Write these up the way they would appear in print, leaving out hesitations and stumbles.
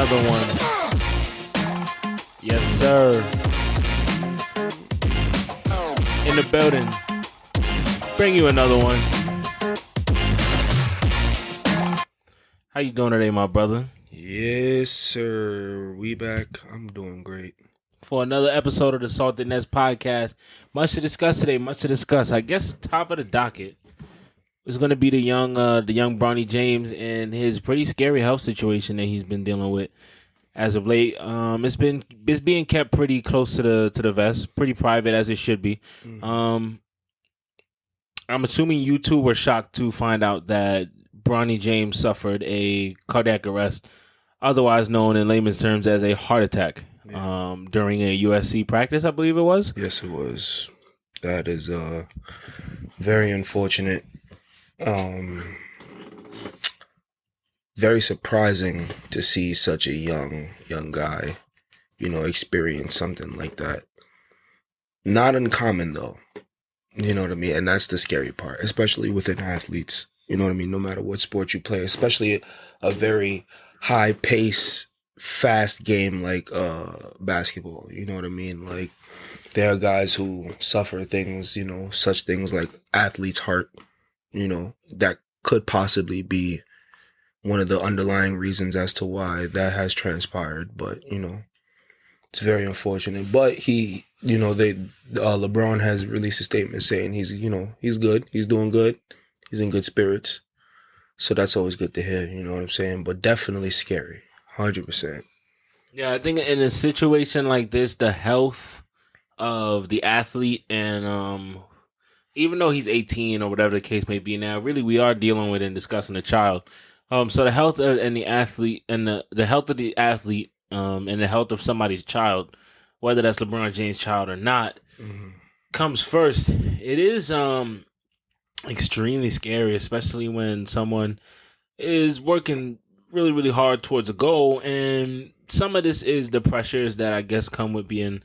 another one. Yes, sir. In the building. Bring you another one. How you doing today, my brother? Yes, sir. We back. I'm doing great. For another episode of the Salted Nest podcast. Much to discuss today. I guess top of the docket is going to be the young Bronny James and his pretty scary health situation that he's been dealing with as of late. It's being kept pretty close to the vest, pretty private as it should be. I'm assuming you two were shocked to find out that Bronny James suffered a cardiac arrest, otherwise known in layman's terms as a heart attack, during a USC practice, I believe it was. Yes, it was. That is very unfortunate. Very surprising to see such a young guy, experience something like that. Not uncommon though. You know what I mean? And that's the scary part, especially within athletes. You know what I mean? No matter what sport you play, especially a very high pace, fast game like basketball. You know what I mean? Like, there are guys who suffer things, such things like athlete's heart, that could possibly be one of the underlying reasons as to why that has transpired. But, it's very unfortunate. But LeBron has released a statement saying he's good. He's doing good. He's in good spirits. So that's always good to hear, you know what I'm saying? But definitely scary. 100%. Yeah, I think in a situation like this, the health of the athlete and even though he's 18 or whatever the case may be now, really we are dealing with and discussing a child. So the health and the athlete and the health of the athlete and the health of somebody's child, whether that's LeBron James' child or not, comes first. It is extremely scary, especially when someone is working really, really hard towards a goal. And some of this is the pressures that I guess come with being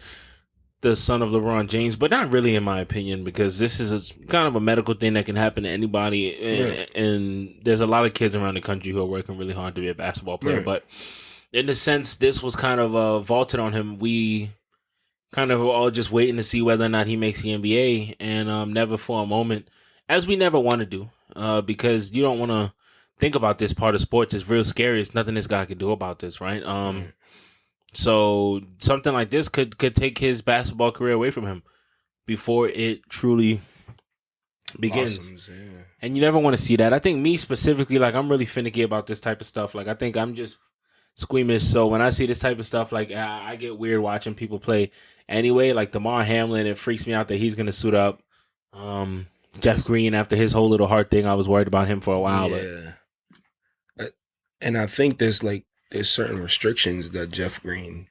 the son of LeBron James, but not really in my opinion, because this is kind of a medical thing that can happen to anybody. And there's a lot of kids around the country who are working really hard to be a basketball player. Right. But in the sense, this was kind of vaulted on him. We kind of were all just waiting to see whether or not he makes the NBA, and never for a moment, as we never want to do, because you don't want to think about this part of sports. It's real scary. It's nothing this guy can do about this, right? So something like this could take his basketball career away from him before it truly begins. Blossoms, yeah. And you never want to see that. I think me specifically, like, I'm really finicky about this type of stuff. Like, I think I'm just squeamish. So when I see this type of stuff, like, I get weird watching people play anyway. Like Damar Hamlin, it freaks me out that he's going to suit up. Jeff Green, after his whole little heart thing, I was worried about him for a while. Yeah. And I think there's certain restrictions that Jeff Green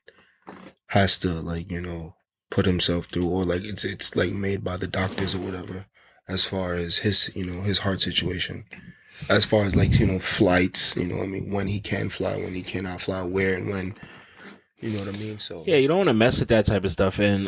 has to put himself through, or like it's like made by the doctors or whatever, as far as his his heart situation, as far as flights, when he can fly, when he cannot fly, where and when. You know what I mean? So yeah, you don't want to mess with that type of stuff. And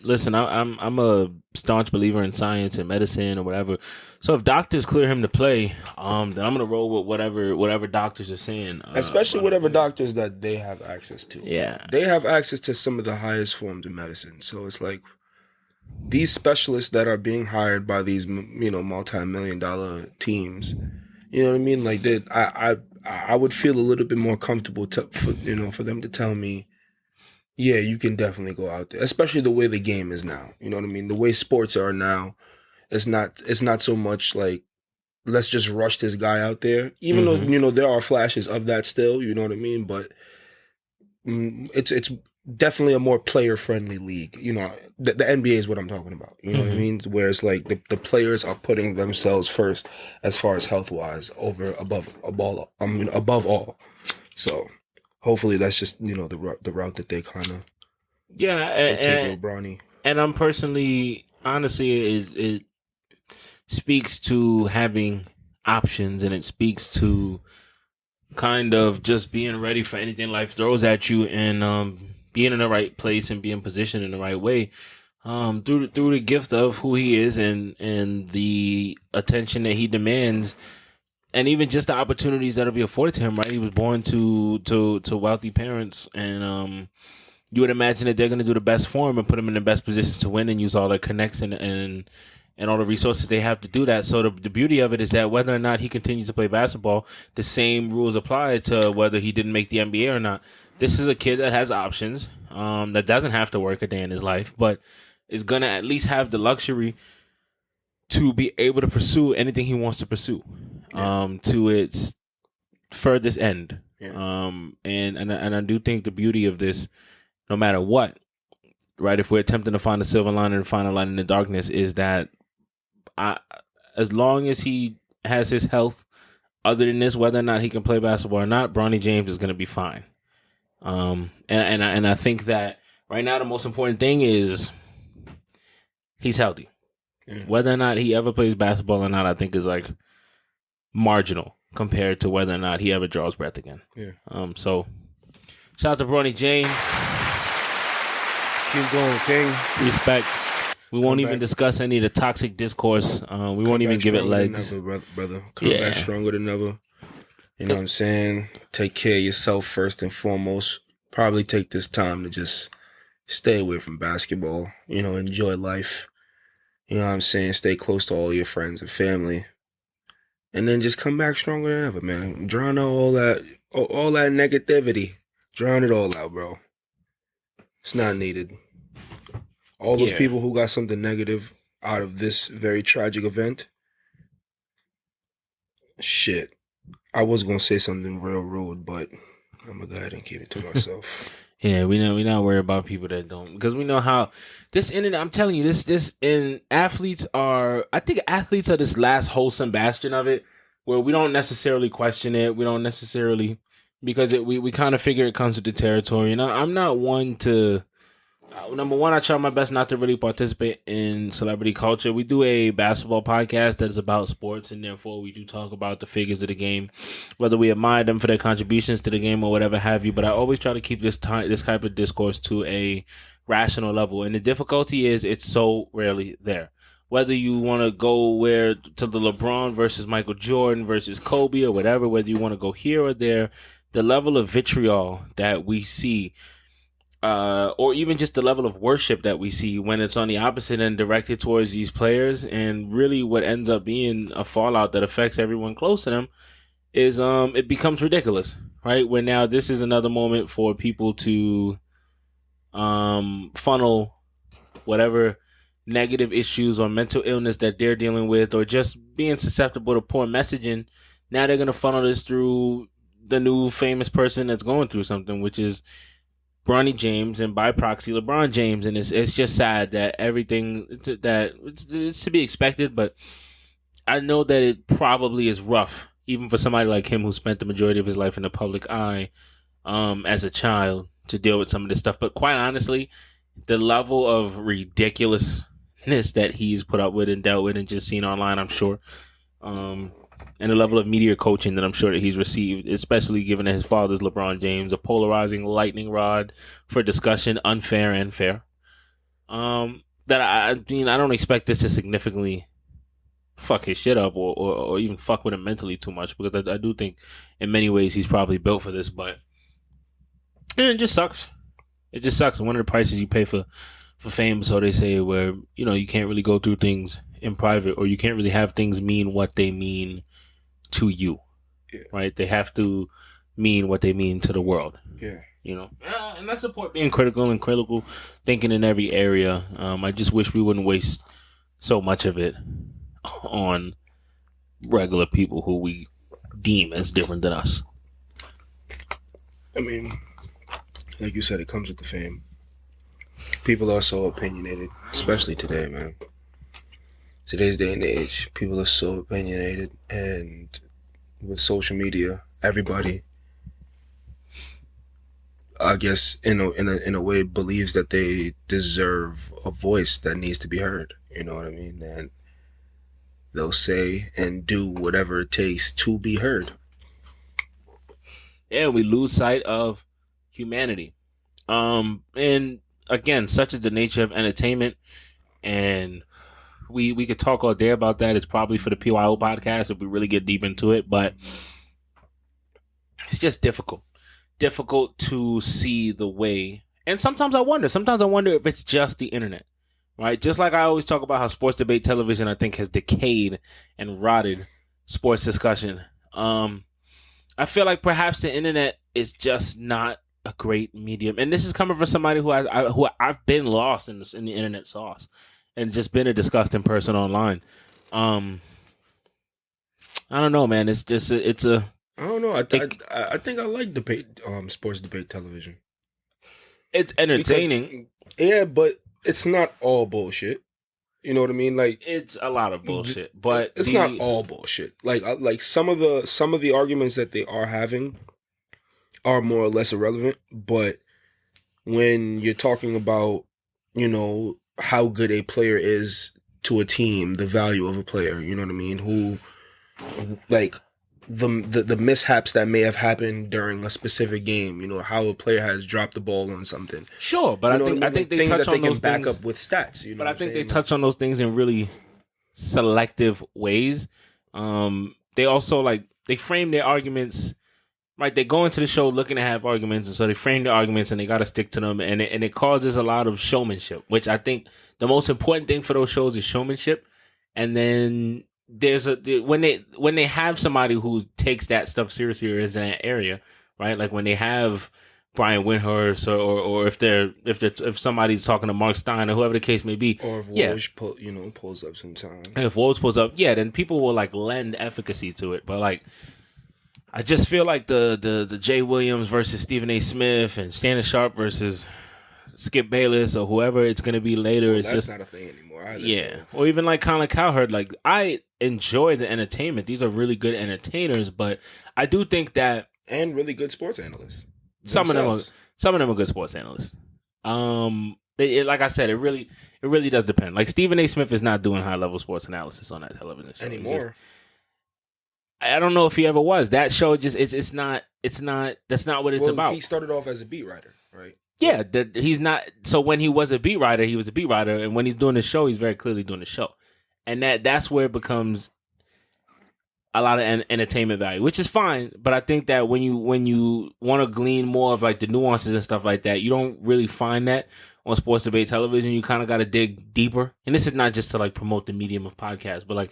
listen, I'm a staunch believer in science and medicine or whatever. So if doctors clear him to play, then I'm gonna roll with whatever doctors are saying. Especially whatever doctors that they have access to. Yeah, they have access to some of the highest forms of medicine. So it's like these specialists that are being hired by these multi-million-dollar teams. You know what I mean? Like I would feel a little bit more comfortable for them to tell me, yeah, you can definitely go out there, especially the way the game is now. You know what I mean? The way sports are now, it's not so much like, let's just rush this guy out there, even though, there are flashes of that still, you know what I mean? But it's definitely a more player-friendly league. The NBA is what I'm talking about. You know what I mean? Where it's like the players are putting themselves first as far as health-wise above all. So hopefully that's just the route that they kind of take with Bronny. And I'm personally, honestly, it speaks to having options, and it speaks to kind of just being ready for anything life throws at you, and being in the right place and being positioned in the right way, through the gift of who he is and the attention that he demands and even just the opportunities that'll be afforded to him, right? He was born to wealthy parents, and you would imagine that they're going to do the best for him and put him in the best positions to win and use all their connects and all the resources they have to do that. So the beauty of it is that whether or not he continues to play basketball, the same rules apply to whether he didn't make the NBA or not. This is a kid that has options, that doesn't have to work a day in his life, but is going to at least have the luxury to be able to pursue anything he wants to pursue, to its furthest end. Yeah. And I do think the beauty of this, no matter what, right? If we're attempting to find a silver lining and find a light in the darkness, is that as long as he has his health, other than this, whether or not he can play basketball or not, Bronny James is going to be fine. And I think that right now the most important thing is he's healthy. Yeah. Whether or not he ever plays basketball or not, I think is like marginal compared to whether or not he ever draws breath again. Yeah. So shout out to Bronny James. Keep going, King. Respect. We won't even discuss any of the toxic discourse. We won't even give it legs. Never, brother. Come back stronger than ever. You know what I'm saying? Take care of yourself first and foremost. Probably take this time to just stay away from basketball. You know, enjoy life. You know what I'm saying? Stay close to all your friends and family. And then just come back stronger than ever, man. Drown out all that negativity. Drown it all out, bro. It's not needed. All those people who got something negative out of this very tragic event. Shit. I was going to say something real rude, but I'm going to go ahead and keep it to myself. Yeah, we're not worried about people that don't, because we know how this internet, I'm telling you, I think athletes are this last wholesome bastion of it, where we don't necessarily question it. We don't necessarily, because we kind of figure it comes with the territory. And I'm not one to, number one, I try my best not to really participate in celebrity culture. We do a basketball podcast that is about sports, and therefore we do talk about the figures of the game, whether we admire them for their contributions to the game or whatever have you. But I always try to keep this type of discourse to a rational level. And the difficulty is it's so rarely there. Whether you want to go to the LeBron versus Michael Jordan versus Kobe or whatever, whether you want to go here or there, the level of vitriol that we see, or even just the level of worship that we see when it's on the opposite end directed towards these players, and really what ends up being a fallout that affects everyone close to them, is it becomes ridiculous, right? Where now this is another moment for people to funnel whatever negative issues or mental illness that they're dealing with, or just being susceptible to poor messaging. Now they're going to funnel this through the new famous person that's going through something, which is Bronny James, and by proxy LeBron James. And it's just sad that everything that it's to be expected, but I know that it probably is rough, even for somebody like him who spent the majority of his life in the public eye as a child, to deal with some of this stuff. But quite honestly, the level of ridiculousness that he's put up with and dealt with and just seen online, I'm sure, and the level of media coaching that I'm sure that he's received, especially given that his father's LeBron James, a polarizing lightning rod for discussion, unfair and fair. That I don't expect this to significantly fuck his shit up or even fuck with him mentally too much, because I do think in many ways he's probably built for this, but it just sucks. It just sucks. One of the prices you pay for fame, so they say, where, you know, you can't really go through things in private, or you can't really have things mean what they mean to you, right? They have to mean what they mean to the world. Yeah. You know, and I support being critical and critical thinking in every area. I just wish we wouldn't waste so much of it on regular people who we deem as different than us. I mean, like you said, it comes with the fame. People are so opinionated, especially today, man. Today's day and age, people are so opinionated, and with social media, everybody, I guess, in a way, believes that they deserve a voice that needs to be heard. You know what I mean? And they'll say and do whatever it takes to be heard. Yeah, we lose sight of humanity. And again, such is the nature of entertainment, and we could talk all day about that. It's probably for the PYO podcast if we really get deep into it, but it's just difficult to see the way. And sometimes I wonder if it's just the internet, right? Just like I always talk about how sports debate television, I think, has decayed and rotted sports discussion. I feel like perhaps the internet is just not a great medium, and this is coming from somebody who I've been lost in the internet sauce, and just been a disgusting person online. I don't know, man. It's just it's a. I don't know. I think I like debate, sports debate television. It's entertaining. Yeah, but it's not all bullshit. You know what I mean? Like, it's a lot of bullshit, but it's not all bullshit. Like some of the arguments that they are having are more or less irrelevant. But when you're talking about, how good a player is to a team, the value of a player, you know what I mean? Who, like, the mishaps that may have happened during a specific game, how a player has dropped the ball on something. Sure, but I think they touch on those things. Back up with stats. But I think they touch on those things in really selective ways. They also they frame their arguments. Right, they go into the show looking to have arguments, and so they frame the arguments, and they got to stick to them, and it causes a lot of showmanship, which I think the most important thing for those shows is showmanship. And then there's when they have somebody who takes that stuff seriously or is in that area, right? Like when they have Brian Windhorst, or if somebody's talking to Mark Stein or whoever the case may be, or if Woj pulls up sometimes. If Woj pulls up, then people will lend efficacy to it, but I just feel like the Jay Williams versus Stephen A. Smith and Shannon Sharp versus Skip Bayless or whoever it's going to be later. It's that's just not a thing anymore either. Yeah. So. Or even Colin Cowherd. I enjoy the entertainment. These are really good entertainers, but I do think that. And really good sports analysts. Some of them are good sports analysts. Like I said, it really does depend. Stephen A. Smith is not doing high level sports analysis on that television show anymore. I don't know if he ever was. That show just it's not that's not what it's about. He started off as a beat writer, right? Yeah, he's not. So when he was a beat writer, he was a beat writer, and when he's doing the show, he's very clearly doing the show, and that's where it becomes a lot of entertainment value, which is fine. But I think that when you want to glean more of the nuances and stuff like that, you don't really find that on sports debate television. You kind of got to dig deeper, and this is not just to promote the medium of podcasts, but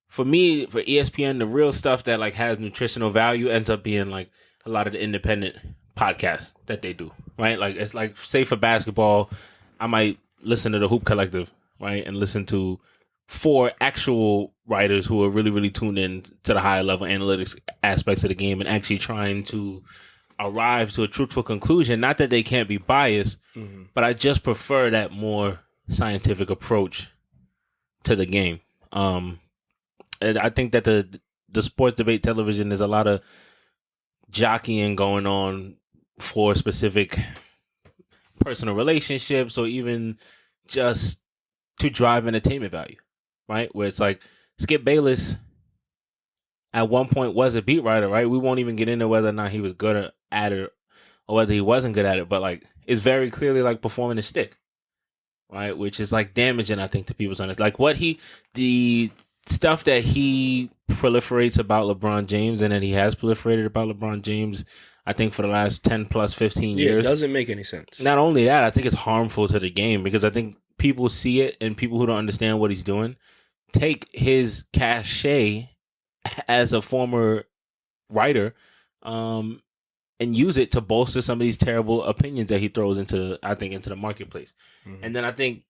for me, for ESPN, the real stuff that has nutritional value ends up being a lot of the independent podcasts that they do, right? It's say for basketball, I might listen to the Hoop Collective, right? And listen to 4 actual writers who are really, really tuned in to the higher level analytics aspects of the game and actually trying to arrive to a truthful conclusion. Not that they can't be biased, but I just prefer that more scientific approach to the game. And I think that the sports debate television, there's a lot of jockeying going on for specific personal relationships or even just to drive entertainment value, right? Where it's Skip Bayless at one point was a beat writer, right? We won't even get into whether or not he was good at it or whether he wasn't good at it, but it's very clearly performing a shtick, right? Which is damaging, I think, to people's understanding. The stuff that he proliferates about LeBron James and that he has proliferated about LeBron James, I think for the last 10 plus 15 years. It doesn't make any sense. Not only that, I think it's harmful to the game because I think people see it and people who don't understand what he's doing take his cachet as a former writer and use it to bolster some of these terrible opinions that he throws into the marketplace. Mm-hmm. And then I think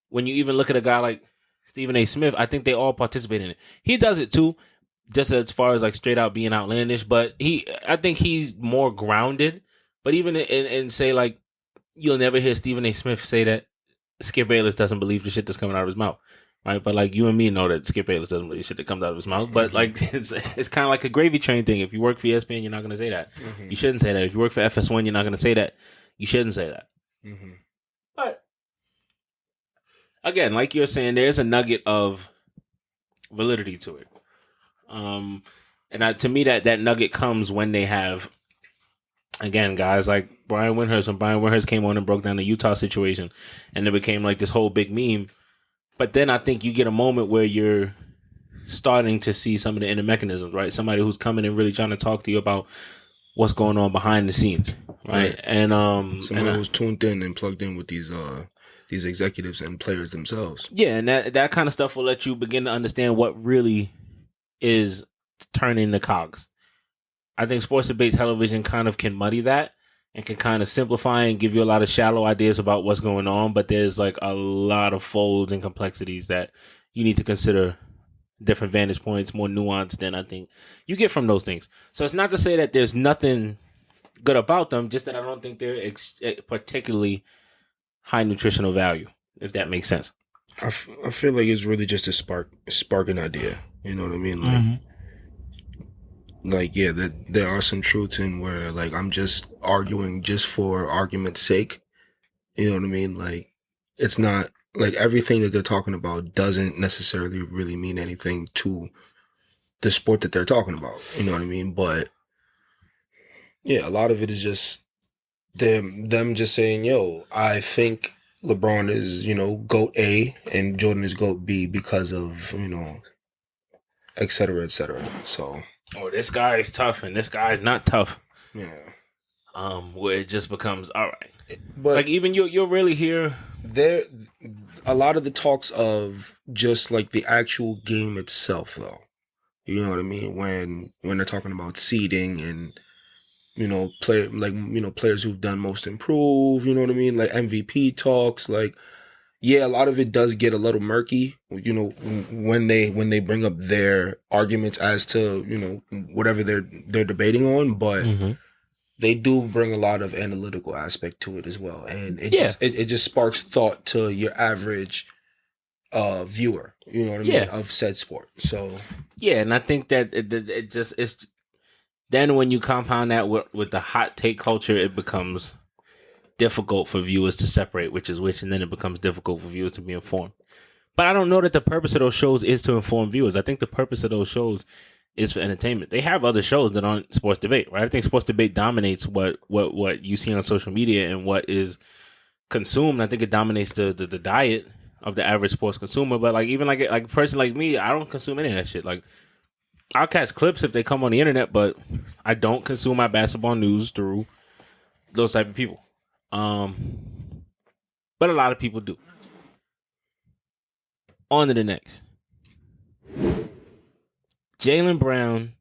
when you even look at a guy like Stephen A. Smith, I think they all participate in it. He does it too, just as far as straight out being outlandish, but I think he's more grounded. But even in say you'll never hear Stephen A. Smith say that Skip Bayless doesn't believe the shit that's coming out of his mouth, right? But you and me know that Skip Bayless doesn't believe the shit that comes out of his mouth. But it's kind of like a gravy train thing. If you work for ESPN, you're not going to say that. Mm-hmm. You shouldn't say that. If you work for FS1, you're not going to say that. You shouldn't say that. Mm-hmm. But again, like you're saying, there's a nugget of validity to it. And to me, that nugget comes when they have, again, guys like Brian Windhorst. When Brian Windhorst came on and broke down the Utah situation, and it became this whole big meme. But then I think you get a moment where you're starting to see some of the inner mechanisms, right? Somebody who's coming and really trying to talk to you about what's going on behind the scenes, right? And somebody who's tuned in and plugged in with these executives and players themselves. Yeah, and that kind of stuff will let you begin to understand what really is turning the cogs. I think sports debate television kind of can muddy that and can kind of simplify and give you a lot of shallow ideas about what's going on, but there's like a lot of folds and complexities that you need to consider, different vantage points, more nuanced than I think you get from those things. So it's not to say that there's nothing good about them, just that I don't think they're particularly high nutritional value, if that makes sense. I feel like it's really just a spark an idea. You know what I mean? Like, yeah, there are some truths in where, like, I'm just arguing just for argument's sake. You know what I mean? Like, it's not, like, everything that they're talking about doesn't necessarily really mean anything to the sport that they're talking about. You know what I mean? But, yeah, a lot of it is just them just saying, yo, I think LeBron is, GOAT A and Jordan is GOAT B because of, et cetera, et cetera. So... oh, this guy is tough and this guy is not tough. Yeah. Where it just becomes all right. But like even you'll really hear there a lot of the talks of just like the actual game itself, though. You know what I mean? When they're talking about seeding and players who've done most improved. You know what I mean? Like MVP talks, like. Yeah, a lot of it does get a little murky, when they bring up their arguments as to, whatever they're debating on, but they do bring a lot of analytical aspect to it as well. And it just sparks thought to your average viewer, you know what I mean, of said sport. So yeah, and I think that it's then when you compound that with the hot take culture, it becomes difficult for viewers to separate which is which, and then it becomes difficult for viewers to be informed. But I don't know that the purpose of those shows is to inform viewers. I think the purpose of those shows is for entertainment. They have other shows that aren't sports debate, right? I think sports debate dominates what you see on social media and what is consumed. I think it dominates the diet of the average sports consumer. But like even like a person like me, I don't consume any of that shit. Like I'll catch clips if they come on the internet, but I don't consume my basketball news through those type of people. But a lot of people do. On to the next. Jaylen Brown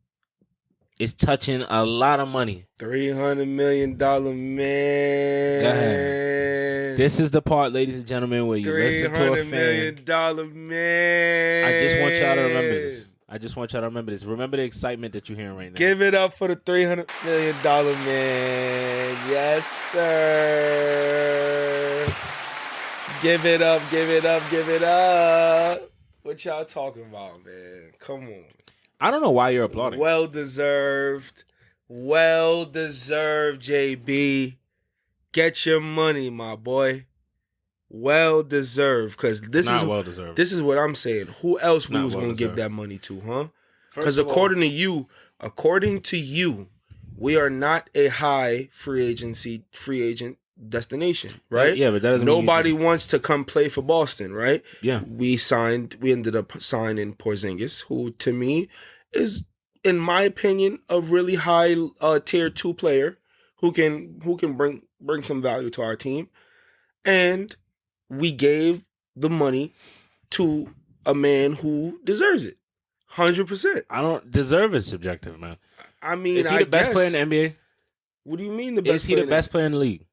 is touching a lot of money. $300 million man. Go ahead. This is the part, ladies and gentlemen, where you listen to a fan. $300 million man. I just want y'all to remember this. Remember the excitement that you're hearing right now. Give it up for the $300 million man. Yes, sir. Give it up. What y'all talking about, man? Come on. I don't know why you're applauding. Well deserved, JB. Get your money, my boy. Well deserved, because this is well deserved. This is what I'm saying. Who else we was gonna give that money to, huh? Because according to you, we are not a high free agent destination, right? Yeah, but that doesn't nobody wants to come play for Boston, right? Yeah. We ended up signing Porzingis, who to me is, in my opinion, a really high tier 2 player who can bring some value to our team. And we gave the money to a man who deserves it. 100%. I don't deserve it. Subjective, man. I mean, is he the best player in the NBA? What do you mean the best? Is he the best player in the league?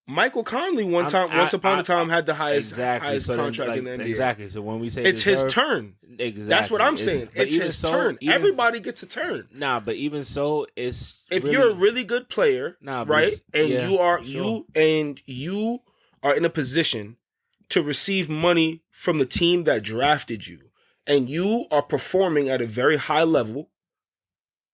Michael Conley once upon a time had the highest contract in the NBA. Exactly. So when we say it's his turn, exactly, that's what I'm saying. It's his turn. Everybody gets a turn. Nah, but even so, it's if you're a really good player, right, and you are in a position to receive money from the team that drafted you, and you are performing at a very high level.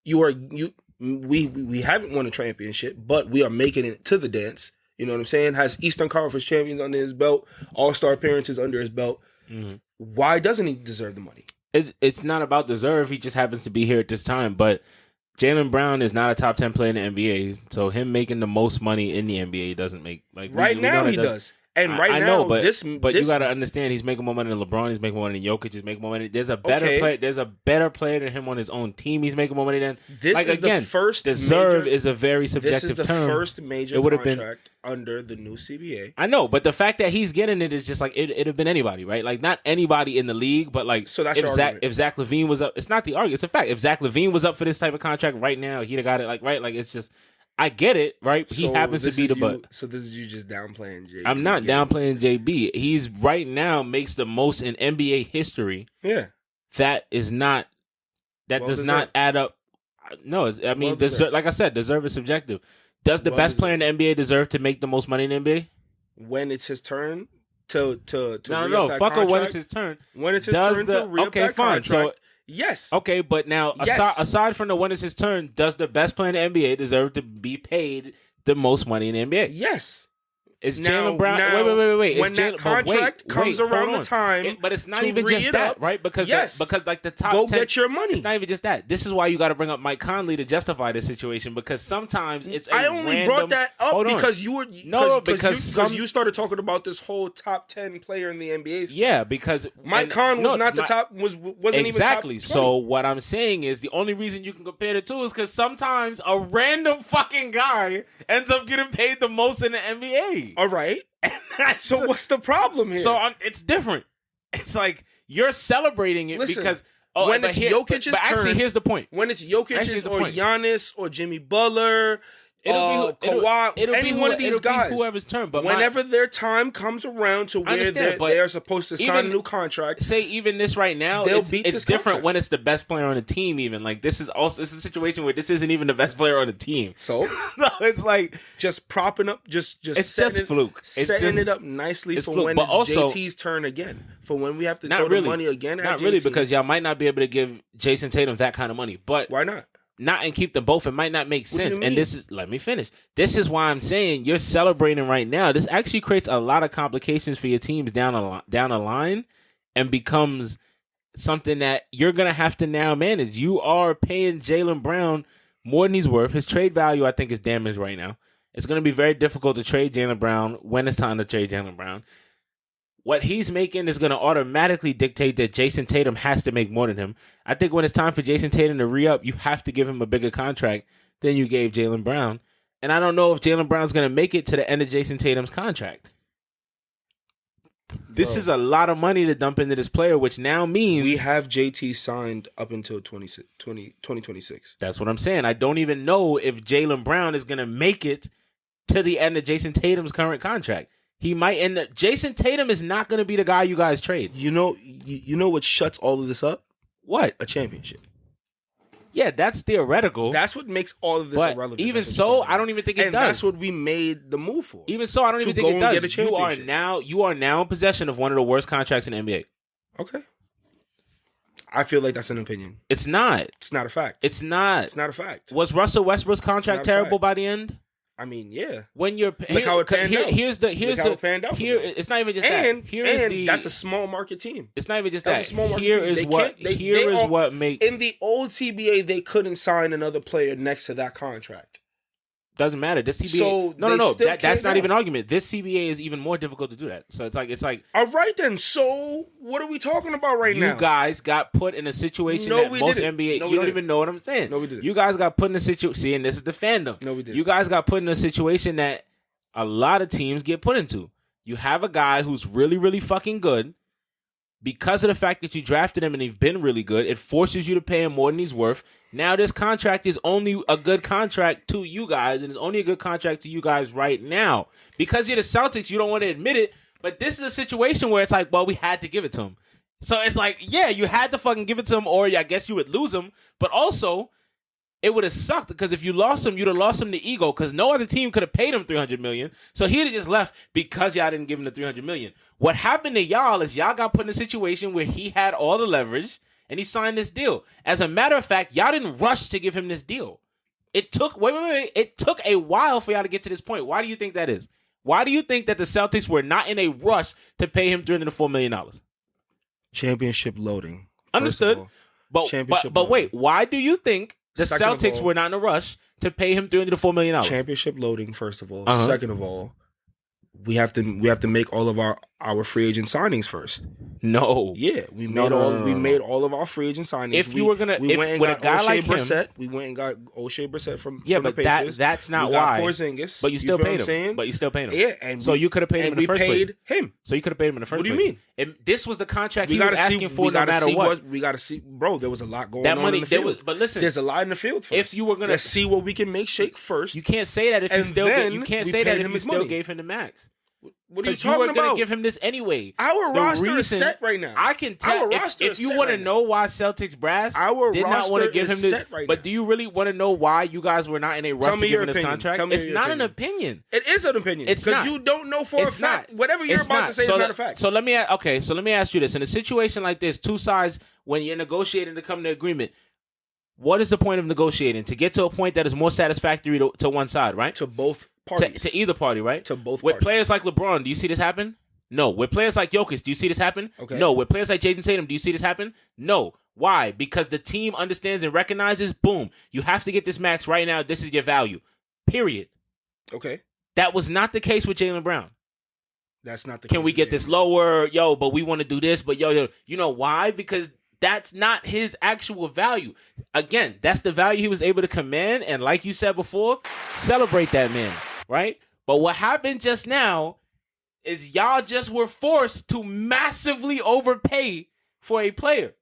We haven't won a championship, but we are making it to the dance. You know what I'm saying? Has Eastern Conference champions under his belt, All-Star appearances under his belt. Mm-hmm. Why doesn't he deserve the money? It's not about deserve. He just happens to be here at this time. But Jaylen Brown is not a top 10 player in the NBA, so him making the most money in the NBA doesn't make right now he does. And right I now, know, but this you got to understand, he's making more money than LeBron. He's making more money than Jokic. He's making more money. There's a better player. There's a better player than him on his own team. He's making more money than. This is again, the first deserve major, is a very subjective term. This is the first major contract under the new CBA. I know, but the fact that he's getting it is just like it'd have been anybody, right? Like not anybody in the league, but like so that's if Zach LaVine was up, it's not the argument. It's a fact. If Zach LaVine was up for this type of contract right now, he'd have got it. Like right, like it's just. I get it, right? He happens to be the butt. So this is you just downplaying JB. I'm not downplaying JB. He's right now makes the most in NBA history. Yeah. That is not. That does not add up. No, I mean, like I said, deserve is subjective. Does the best player in the NBA deserve to make the most money in the NBA? When it's his turn to no. Fuck it. When it's his turn. When it's his turn to re-up that contract. So, yes. Okay, but now aside from the when it's his turn, does the best player in the NBA deserve to be paid the most money in the NBA? Yes. Is Jaylen Brown? Wait. When that contract comes around the time, but it's not even just that, right? Because because like the top 10, get your money. It's not even just that. This is why you got to bring up Mike Conley to justify this situation because sometimes it's. I only brought that up because you were because you started talking about this whole top 10 player in the NBA. Yeah, because Mike Conley was not the top. Wasn't even exactly. Top 20. So what I'm saying is the only reason you can compare the two is because sometimes a random fucking guy ends up getting paid the most in the NBA. All right. So what's the problem here? So it's different. It's like you're celebrating it because when it's Jokic's turn. Actually, here's the point. When it's Jokic's or Giannis or Jimmy Butler, Kawhi, any one of these guys, whoever's turn. But whenever their time comes around to where they're supposed to sign a new contract, say even this right now, it's different contract. When it's the best player on the team. Even like this is a situation where this isn't even the best player on the team. So no, it's like just propping up, just it's just fluke, setting it up nicely for when it's JT's turn again. For when we have to throw the money again. Not really, because y'all might not be able to give Jason Tatum that kind of money. But why not? Not and keep them both. It might not make sense. And this is, let me finish. This is why I'm saying you're celebrating right now. This actually creates a lot of complications for your teams down the line and becomes something that you're going to have to now manage. You are paying Jaylen Brown more than he's worth. His trade value, I think, is damaged right now. It's going to be very difficult to trade Jaylen Brown when it's time to trade Jaylen Brown. What he's making is going to automatically dictate that Jason Tatum has to make more than him. I think when it's time for Jason Tatum to re-up, you have to give him a bigger contract than you gave Jaylen Brown. And I don't know if Jaylen Brown's going to make it to the end of Jason Tatum's contract. This is a lot of money to dump into this player, which now means... We have JT signed up until 2026. That's what I'm saying. I don't even know if Jaylen Brown is going to make it to the end of Jason Tatum's current contract. He might end up. Jason Tatum is not going to be the guy you guys trade. You know what shuts all of this up? What? A championship. Yeah, that's theoretical. That's what makes all of this irrelevant. Even so, I don't even think it does. And that's what we made the move for. Even so, I don't even think it does. You are now in possession of one of the worst contracts in the NBA. Okay. I feel like that's an opinion. It's not. It's not a fact. It's not. It's not a fact. Was Russell Westbrook's contract terrible by the end? I mean, yeah. When you're look how it panned out. Here's the it's not even just that. That's a small market team. It's not even just that. A small market team. Here is what makes in the old CBA they couldn't sign another player next to that contract. Doesn't matter. This CBA. So no. That's not even an argument. This CBA is even more difficult to do that. So it's like. All right then. So what are we talking about now? You guys got put in a situation that most NBA. You don't even know what I'm saying. No, we didn't. You guys got put in a situation. See, and this is the fandom. No, we didn't. You guys got put in a situation that a lot of teams get put into. You have a guy who's really, really fucking good. Because of the fact that you drafted him and he's been really good, it forces you to pay him more than he's worth. Now this contract is only a good contract to you guys, and it's only a good contract to you guys right now. Because you're the Celtics, you don't want to admit it, but this is a situation where it's like, well, we had to give it to him. So it's like, yeah, you had to fucking give it to him, or I guess you would lose him. But also, it would have sucked because if you lost him, you'd have lost him to ego because no other team could have paid him $300 million. So he'd have just left because y'all didn't give him the $300 million. What happened to y'all is y'all got put in a situation where he had all the leverage and he signed this deal. As a matter of fact, y'all didn't rush to give him this deal. It took It took a while for y'all to get to this point. Why do you think that is? Why do you think that the Celtics were not in a rush to pay him $304 million? Championship loading. Understood. But wait, why do you think the Celtics were not in a rush to pay him $304 million? Championship loading, first of all. Second of all, we have to make all of our free agent signings first. No. Yeah, we made all of our free agent signings. If you were gonna, we if went and with got a guy O'Shea like Brissett, him, we went and got O'Shea Brissett from yeah, the but Pacers. that's not we got why. Porzingis, But you still feel paid what I'm him. saying? But you still paid him. Yeah, and so you could have paid him in the first place. We paid him. So you could have paid him in the first place. What do you mean? And this was the contract he was asking for, no matter what. We got to see, bro. There was a lot going That on money, in the field. but listen, there's a lot in the field. First. If you were gonna, let's see what we can make shake first. You can't say that if you still. You can't say that if you still gave him the max. What are you talking talking about? You were going to give him this anyway. Our roster is set right now. I can tell. If you want to know why Celtics brass did not want to give him this, but do you really want to know why you guys were not in a rush to give him this contract? It's not an opinion. It is an opinion. It's not. Because you don't know for a fact. Whatever you're about to say is not a fact. So let me ask you this. In a situation like this, two sides, when you're negotiating to come to agreement, what is the point of negotiating? To get to a point that is more satisfactory to one side, right? To both parties. To either party, right? To both With parties. players like LeBron, do you see this happen? No. With players like Jokic, do you see this happen? Okay. No. With players like Jayson Tatum, do you see this happen? No. Why? Because the team understands and recognizes, boom, you have to get this max right now. This is your value. Period. Okay. That was not the case with Jaylen Brown. That's not the case. Can we get this lower? Yo, but we want to do this. But yo, you know why? Because that's not his actual value. Again, that's the value he was able to command. And like you said before, celebrate that man, right? But what happened just now is y'all just were forced to massively overpay for a player.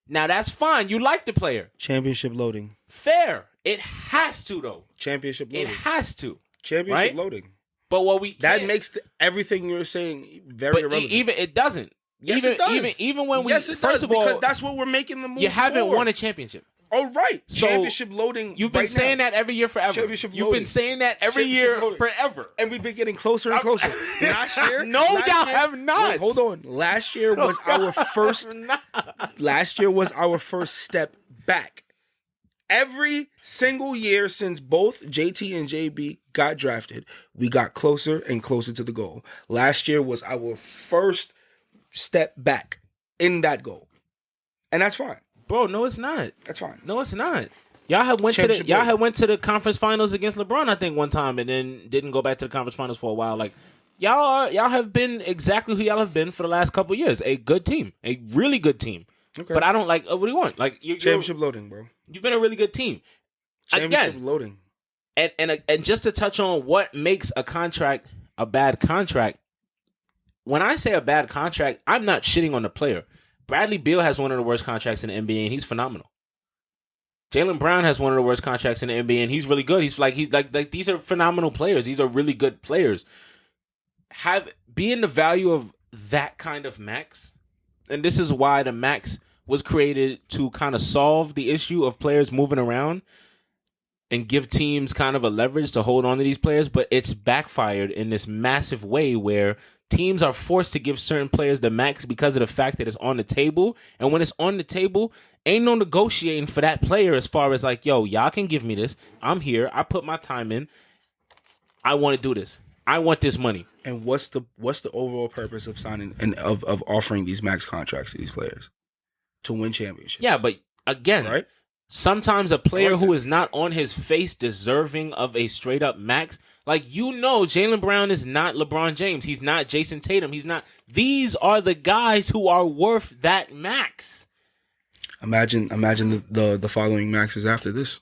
Now, that's fine. You like the player. Championship loading. Fair. It has to, though. Championship loading. It has to. Championship right? loading. But what we that makes everything you're saying very irrelevant. Even it doesn't. Yes, it does. Even when we first does, of all, because that's what we're making the move. You haven't for. won a championship. Oh, right. So championship loading. You've been saying that every year forever. You've been saying that every year forever. And we've been getting closer and closer. Last year? Y'all have not. Wait, hold on. Last year was our first. Last year was our first step back. Every single year since both JT and JB got drafted, we got closer and closer to the goal. Last year was our first step back in that goal. And that's fine. Bro, no, it's not. That's fine. No, it's not. Y'all had went to the conference finals against LeBron, I think, one time, and then didn't go back to the conference finals for a while. Like y'all have been exactly who y'all have been for the last couple of years. A good team, a really good team. Okay. But I don't like. What do you want? Like championship loading, bro. You've been a really good team. Championship loading. And just to touch on what makes a contract a bad contract. When I say a bad contract, I'm not shitting on the player. Bradley Beal has one of the worst contracts in the NBA, and he's phenomenal. Jaylen Brown has one of the worst contracts in the NBA, and he's really good. He's like these are phenomenal players. These are really good players. Being the value of that kind of max, and this is why the max was created to kind of solve the issue of players moving around and give teams kind of a leverage to hold on to these players, but it's backfired in this massive way where teams are forced to give certain players the max because of the fact that it's on the table. And when it's on the table, ain't no negotiating for that player as far as like, yo, y'all can give me this. I'm here. I put my time in. I want to do this. I want this money. And what's the overall purpose of signing and of offering these max contracts to these players? To win championships. Yeah, but again, right? Sometimes a player who is not on his face deserving of a straight up max. Like, Jaylen Brown is not LeBron James. He's not Jason Tatum. He's not. These are the guys who are worth that max. Imagine the following maxes after this.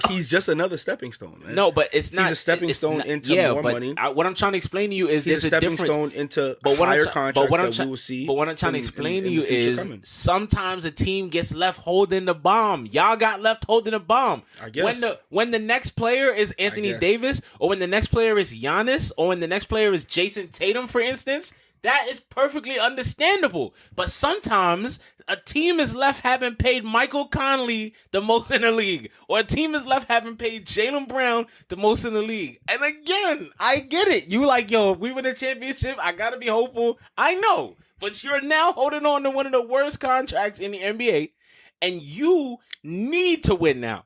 He's just another stepping stone, man. No, but it's not. He's a stepping stone into more money. What I'm trying to explain to you is he's a stepping stone into higher contracts that we will see. But what I'm trying to explain to you is sometimes a team gets left holding the bomb. Y'all got left holding the bomb. I guess. When the next player is Anthony Davis, or when the next player is Giannis, or when the next player is Jason Tatum, for instance, that is perfectly understandable. But sometimes a team is left having paid Michael Conley the most in the league. Or a team is left having paid Jaylen Brown the most in the league. And again, I get it. You like, yo, if we win a championship, I got to be hopeful. I know. But you're now holding on to one of the worst contracts in the NBA. And you need to win now.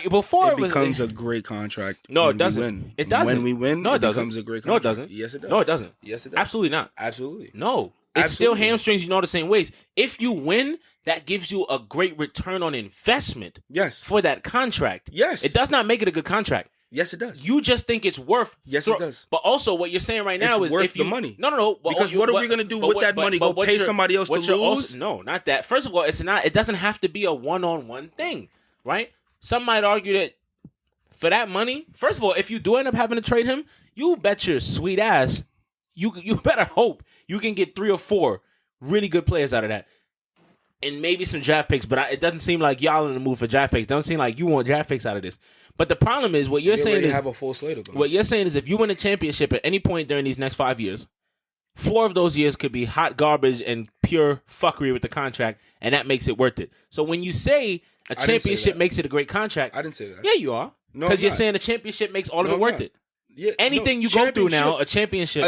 Before it becomes a great contract. No, it doesn't. It doesn't. When we win, no, it becomes a great contract. No, it doesn't. Yes, it does. No, it doesn't. Yes, it does. Absolutely not. Absolutely. No. It still hamstrings you all the same ways. If you win, that gives you a great return on investment. Yes. For that contract. Yes. It does not make it a good contract. Yes, it does. You just think it's worth. Yes, it does. But also, what you're saying right now is worth if you, the money. No. Because what are we going to do with that money? Go pay somebody else to lose? Also, no, not that. First of all, it's not. It doesn't have to be a one-on-one thing, right? Some might argue that for that money, first of all, if you do end up having to trade him, you bet your sweet ass, you better hope you can get 3 or 4 really good players out of that. And maybe some draft picks, but it doesn't seem like y'all in the mood for draft picks. It doesn't seem like you want draft picks out of this. But the problem is what you're saying is have a full slate of them. What you're saying is if you win a championship at any point during these next 5 years, 4 of those years could be hot garbage and pure fuckery with the contract, and that makes it worth it. So when you say a championship makes it a great contract, I didn't say that. Yeah, you are. Because you're saying a championship makes all of it worth it. Yeah, anything you go through now, a championship,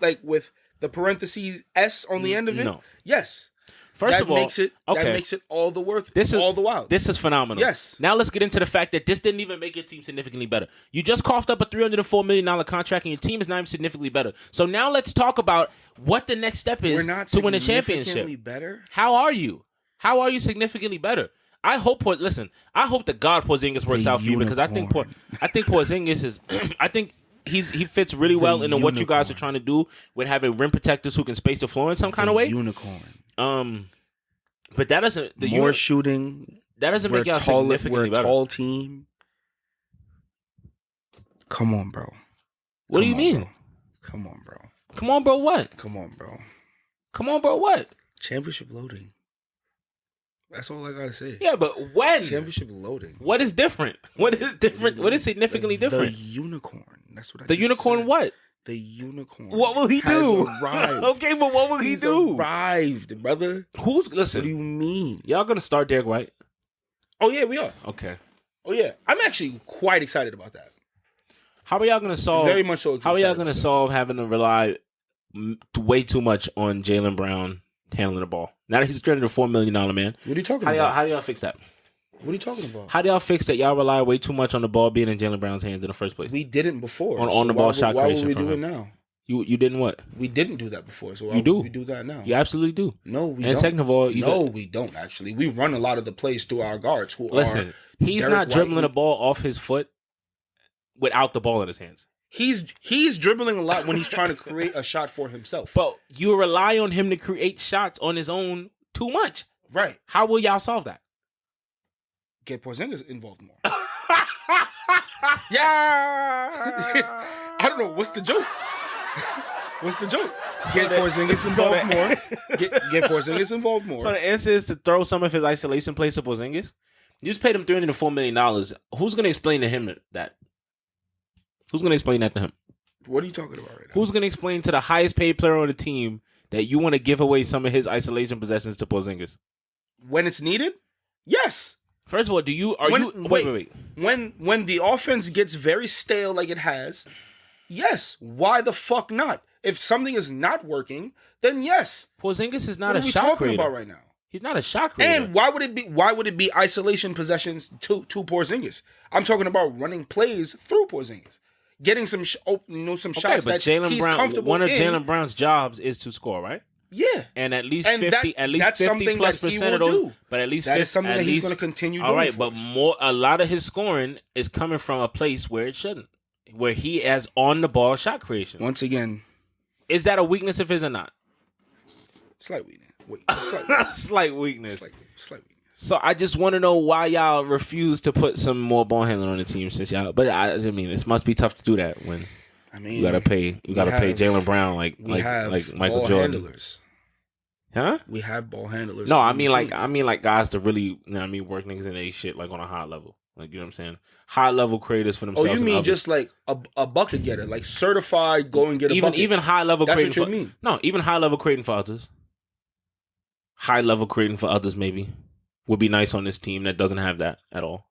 like with the parentheses S on the end of it. No. Yes. First of all, that makes it all the worth. All the while. This is phenomenal. Yes. Now let's get into the fact that this didn't even make your team significantly better. You just coughed up a $304 million contract, and your team is not even significantly better. So now let's talk about what the next step is to win a championship. Better. How are you? How are you significantly better? I hope the God Porzingis works out for you because I think Porzingis is I think he fits really well into what you guys are trying to do with having rim protectors who can space the floor in some kind of way. Unicorn. But that doesn't shooting. That doesn't make y'all significantly better. We're a tall team. Come on, bro. What do you mean? Bro. Come on, bro. Come on, bro. What? Come on, bro. Come on, bro. What? Championship loading. That's all I gotta say. Yeah, but when? Championship loading. What is different? What is different? What is significantly different? The unicorn. That's what I The unicorn said. What? The unicorn. What will he do? Arrived. Okay, but what will he do? Arrived, brother. Listen? What do you mean? Y'all gonna start Derek White? Oh yeah, we are. Okay. Oh yeah, I'm actually quite excited about that. How are y'all gonna solve? Very much so. How are y'all gonna solve having to rely way too much on Jaylen Brown handling the ball? Now that he's traded a $4 million man. What are you talking about? How do y'all fix that? What are you talking about? How do y'all fix that y'all rely way too much on the ball being in Jaylen Brown's hands in the first place? We didn't before. On the ball shot creation. Why would we do it now? You didn't what? We didn't do that before, so why would we do that now? You absolutely do. No, we don't. And second of all, we don't actually. We run a lot of the plays through our guards who Listen, he's not dribbling the ball off his foot without the ball in his hands. He's dribbling a lot when he's trying to create a shot for himself. But you rely on him to create shots on his own too much. Right. How will y'all solve that? Get Porzingis involved more. Yeah. I don't know. What's the joke? What's the joke? Get Porzingis involved more. Get Porzingis involved more. So the answer is to throw some of his isolation plays to Porzingis. You just paid him $304 million. Who's going to explain to him that? Who's going to explain that to him? What are you talking about right now? Who's going to explain to the highest paid player on the team that you want to give away some of his isolation possessions to Porzingis? When it's needed? Yes. First of all, wait. When the offense gets very stale like it has, yes. Why the fuck not? If something is not working, then yes. Porzingis is not a shot creator. What are we talking about right now? He's not a shot creator. And why would it be isolation possessions to Porzingis? I'm talking about running plays through Porzingis. Getting some shots that he's comfortable in. One of Jaylen Brown's jobs is to score, right? Yeah, and at least 50, that's 50 plus percent of those. But at least that is something that he's going to continue doing. All right, but a lot of his scoring is coming from a place where it shouldn't, where he has on the ball shot creation. Once again, is that a weakness if it's or not? Slight weakness. Slight weakness. Slight weakness. So I just want to know why y'all refuse to put some more ball handling on the team since y'all. But I mean, it must be tough to do that when you gotta pay Jaylen Brown like Michael Jordan. Handlers. Huh? We have ball handlers. No, I mean like guys to really work niggas in their shit like on a high level. Like, you know what I'm saying? High level creators for themselves. Oh, you mean just like a bucket getter, like certified go and get a bucket. Even high level creating. That's what you mean? No, even high level creating for others. High level creating for others maybe would be nice on this team that doesn't have that at all.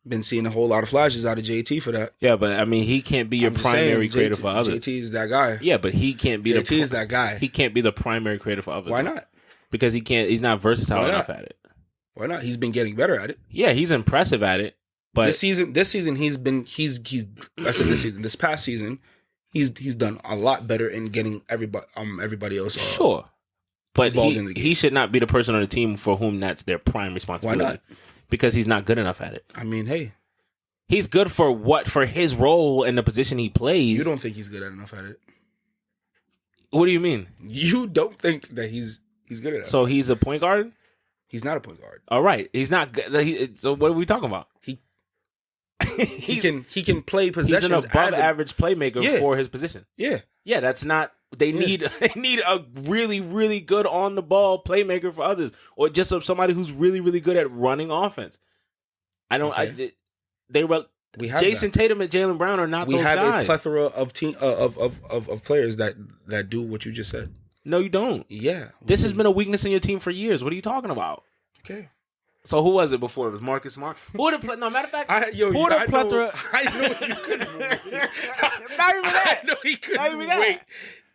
Been seeing a whole lot of flashes out of JT for that. Yeah, but I mean, he can't be your primary creator for others. JT is that guy. Yeah, but he can't be JT is that guy. He can't be the primary creator for others. Why not? Because he can't. He's not versatile enough at it. Why not? He's been getting better at it. Yeah, he's impressive at it. But this season he's I said this season. This past season, he's done a lot better in getting everybody else. Sure. But he should not be the person on the team for whom that's their prime responsibility. Why not? Because he's not good enough at it. I mean, hey. He's good for what? For his role and the position he plays. You don't think he's good enough at it? What do you mean? You don't think that he's good enough? So he's a point guard? He's not a point guard. All right, he's not good. So what are we talking about? He can play possessions. He's an above average playmaker for his position. Yeah. Yeah, that's not. They need a really, really good on the ball playmaker for others, or just somebody who's really, really good at running offense. I don't. Okay. We have Jason Tatum and Jaylen Brown are not those guys. We have a plethora of of players that do what you just said. No, you don't. Yeah. This has been a weakness in your team for years. What are you talking about? Okay. So who was it before? It was Marcus Smart. Who the no matter of fact? I know you couldn't wait. Not even that. I know he couldn't wait.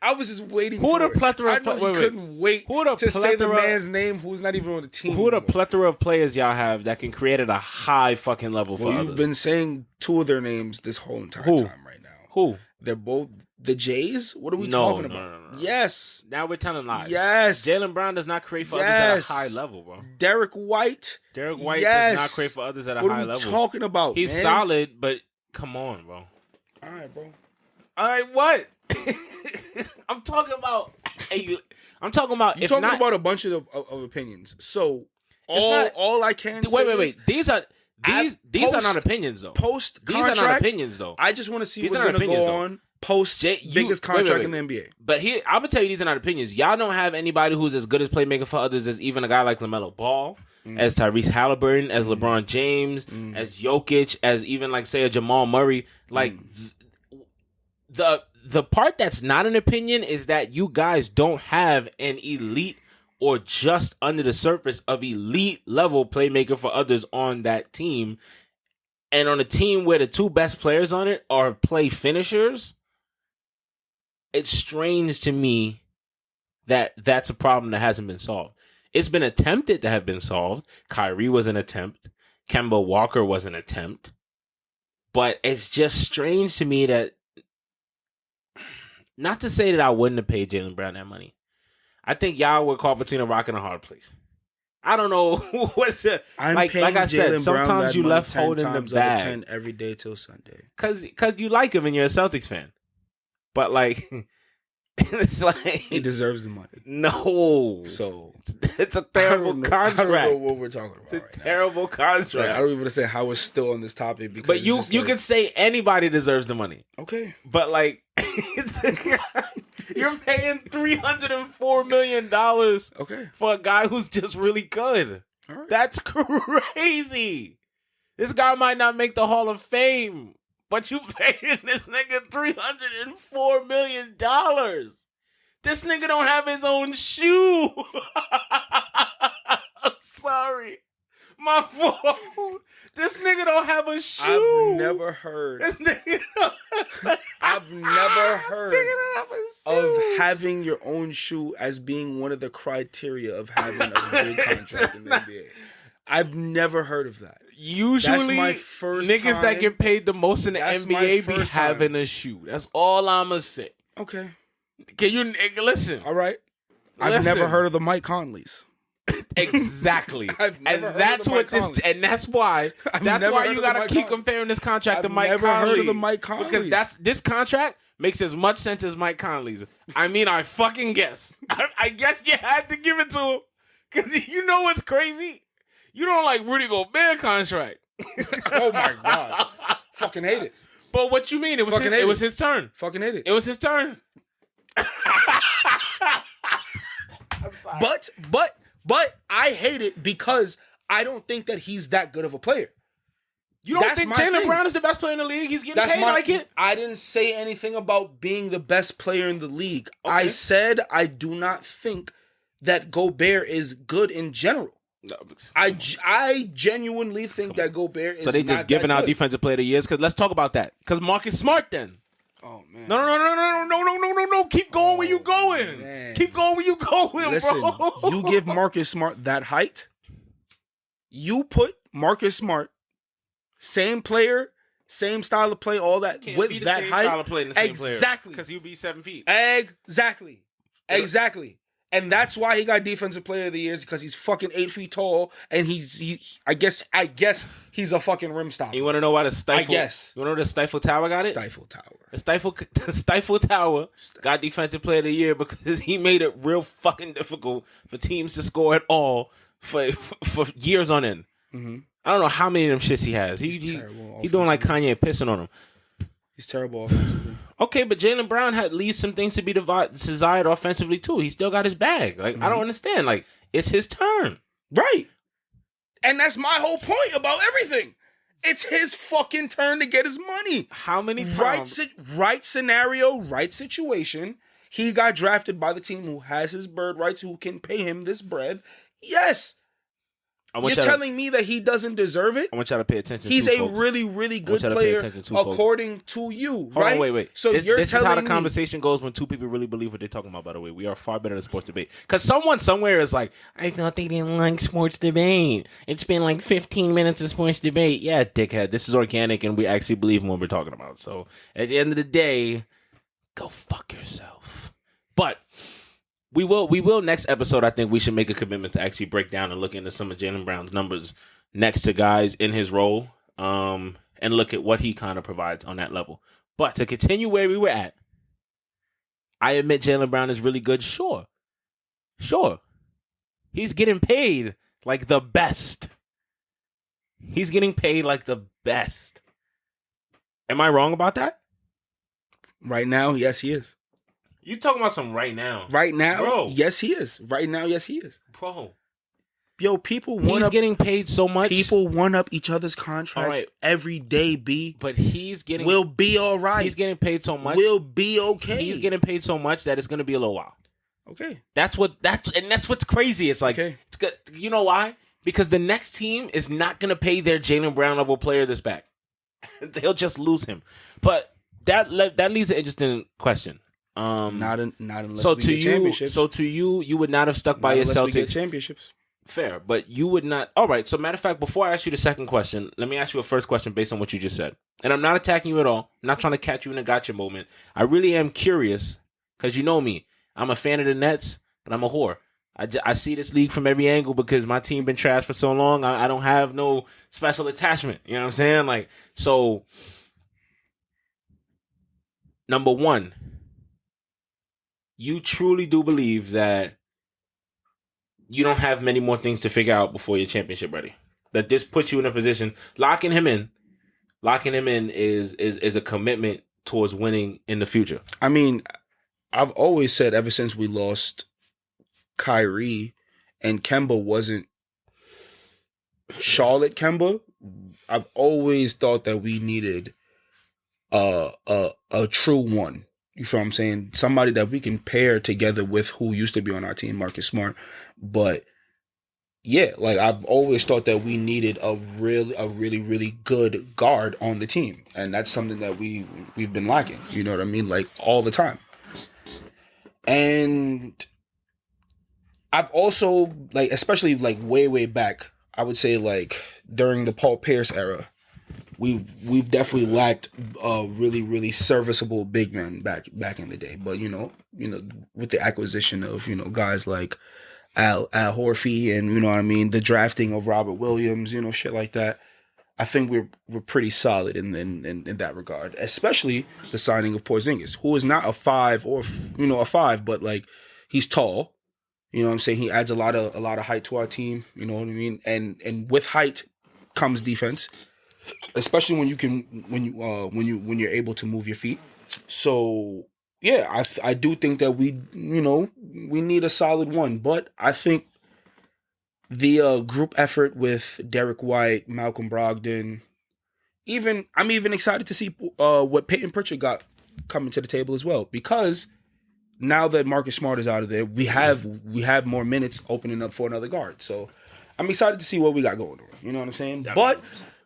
I was just waiting. Who for the plethora? I know he couldn't wait to say the man's name who's not even on the team. Who the plethora of players y'all have that can create at a high fucking level for others? You've been saying two of their names this whole entire time right now. Who? They're both the Jays. What are we talking about? No. Yes. Now we're telling lies. Yes. Jaylen Brown does not create for others at a high level, bro. Derek White does not create for others at a high level. What are we talking about? He's solid, but come on, bro. All right, bro. All right, what? I'm talking about. You're talking about a bunch of opinions. So all I can say wait. These are not opinions though. Post contract, these are not opinions though. I just want to see what's going to go on post biggest contract in the NBA. But here, I'm gonna tell you, these are not opinions. Y'all don't have anybody who's as good as playmaking for others as even a guy like LaMelo Ball, as Tyrese Halliburton, as LeBron James, as Jokic, as even like say a Jamal Murray. Like the part that's not an opinion is that you guys don't have an elite or just under the surface of elite level playmaker for others on that team. And on a team where the two best players on it are play finishers, it's strange to me that that's a problem that hasn't been solved. It's been attempted to have been solved. Kyrie was an attempt. Kemba Walker was an attempt. But it's just strange to me that, not to say that I wouldn't have paid Jaylen Brown that money. I think y'all were caught between a rock and a hard place. I don't know what's the, like I said. Sometimes you left holding the bag every day till Sunday because you like him and you're a Celtics fan. But like, it's like he deserves the money. No, so it's a terrible contract. I don't know what we're talking about. It's a terrible contract. Like, I don't even want to say how we're still on this topic because. But you can say anybody deserves the money. Okay, but like. You're paying $304 million for a guy who's just really good. Right. That's crazy. This guy might not make the Hall of Fame, but you paying this nigga $304 million. This nigga don't have his own shoe. I'm sorry. My fault. This nigga don't have a shoe. I've never heard of having your own shoe as being one of the criteria of having a big contract in the NBA. I've never heard of that. Usually, that's my first niggas time. that get paid the most in the NBA be having a shoe. That's all I'ma say. Okay. Can you listen? All right. I've never heard of the Mike Conleys. Exactly. And that's why you gotta keep comparing this contract to Mike Conley. I've never heard of the Mike Conley. Because this contract makes as much sense as Mike Conley's. I mean, I fucking guess. I guess you had to give it to him. Because you know what's crazy? You don't like Rudy Gobert contract. Oh my God. Fucking hate it. But what you mean? It was his turn. Fucking hate it. It was his turn. I'm sorry. But I hate it because I don't think that he's that good of a player. You don't think Jaylen Brown is the best player in the league? He's getting paid like it? I didn't say anything about being the best player in the league. Okay. I said I do not think that Gobert is good in general. No, I genuinely think that Gobert is. So they just giving out defensive player of the years? Because let's talk about that. Because Marcus Smart then. Oh man! No! Keep going where you going. Man. Keep going where you going, Listen, bro. You give Marcus Smart that height. You put Marcus Smart, same player, same style of play, all that Can't with be the that same height. Style of play in the same exactly, because he'll be 7 feet. Exactly. And that's why he got Defensive Player of the Year, because he's fucking 8 feet tall, and I guess he's a fucking rim stopper. You want to know why the Stifle? I guess. You want to know the Stifle Tower got it? Stifle Tower. The Stifle Tower got Defensive Player of the Year because he made it real fucking difficult for teams to score at all for years on end. Mm-hmm. I don't know how many of them shits he has. He's doing like Kanye pissing on him. He's terrible offensively. Okay, but Jaylen Brown had least some things to be desired offensively too. He still got his bag. Like I don't understand. Like it's his turn, right? And that's my whole point about everything. It's his fucking turn to get his money. How many times? Right scenario, right situation. He got drafted by the team who has his bird rights, who can pay him this bread. Yes. You're telling me that he doesn't deserve it? I want y'all to pay attention. He's a really, really good player, according to you, right? Hold on, wait. So this is how the conversation goes when two people really believe what they're talking about. By the way, we are far better than sports debate. Because someone somewhere is like, I thought they didn't like sports debate. It's been like 15 minutes of sports debate. Yeah, dickhead. This is organic, and we actually believe in what we're talking about. So at the end of the day, go fuck yourself. But we will next episode. I think we should make a commitment to actually break down and look into some of Jaylen Brown's numbers next to guys in his role, and look at what he kind of provides on that level. But to continue where we were at, I admit Jaylen Brown is really good. Sure. He's getting paid like the best. He's getting paid like the best. Am I wrong about that? Right now, yes, he is. You talking about some right now? Right now, bro. Yes, he is. Right now, yes, he is, bro. Yo, he's getting paid so much. People one up each other's contracts every day. But we'll be all right. He's getting paid so much. We'll be okay. He's getting paid so much that it's going to be a little while. Okay, that's what's crazy. It's like It's good. You know why? Because the next team is not going to pay their Jaylen Brown level player this back. They'll just lose him. But that leaves an interesting question. Not unless so we to get championships. So to you would not have stuck by your Celtics. We get championships. Fair, but you would not. All right. So matter of fact, before I ask you the second question, let me ask you a first question based on what you just said. And I'm not attacking you at all. I'm not trying to catch you in a gotcha moment. I really am curious because you know me. I'm a fan of the Nets, but I'm a whore. I see this league from every angle because my team been trashed for so long. I don't have no special attachment. You know what I'm saying? Like, so number one, you truly do believe that you don't have many more things to figure out before you're championship ready. That this puts you in a position, locking him in is a commitment towards winning in the future. I mean, I've always said ever since we lost Kyrie and Kemba wasn't Charlotte Kemba, I've always thought that we needed a true one. You feel what I'm saying? Somebody that we can pair together with who used to be on our team, Marcus Smart. But yeah, like I've always thought that we needed a really good guard on the team. And that's something that we've been lacking. You know what I mean? Like all the time. And I've also, like, especially like way back, I would say like during the Paul Pierce era, we've definitely lacked a really serviceable big man back in the day. But you know, with the acquisition of guys like Al Horford and you know what I mean, the drafting of Robert Williams, shit like that, I think we're pretty solid in that regard. Especially the signing of Porzingis, who is not a 5 or a 5, but like he's tall. You know what I'm saying? He adds a lot of height to our team. You know what I mean? And with height comes defense. Especially when you're able to move your feet. So yeah, I do think that we need a solid one, but I think the group effort with Derek White, Malcolm Brogdon, I'm even excited to see what Peyton Pritchard got coming to the table as well, because now that Marcus Smart is out of there, we have more minutes opening up for another guard. So I'm excited to see what we got going on. You know what I'm saying?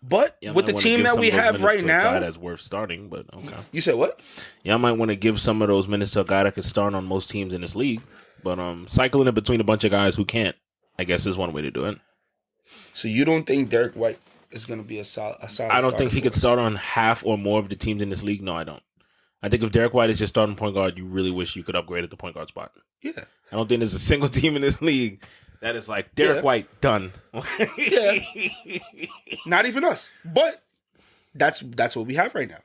But with the team that we have right now, a guy that's worth starting. But okay, you said what? Yeah, I might want to give some of those minutes to a guy that could start on most teams in this league. But cycling it between a bunch of guys who can't, I guess, is one way to do it. So you don't think Derek White is going to be a solid? I don't think he could start on half or more of the teams in this league. No, I don't. I think if Derek White is your starting point guard, you really wish you could upgrade at the point guard spot. Yeah. I don't think there's a single team in this league that is like, Derek White, done. Yeah. Not even us. But that's what we have right now.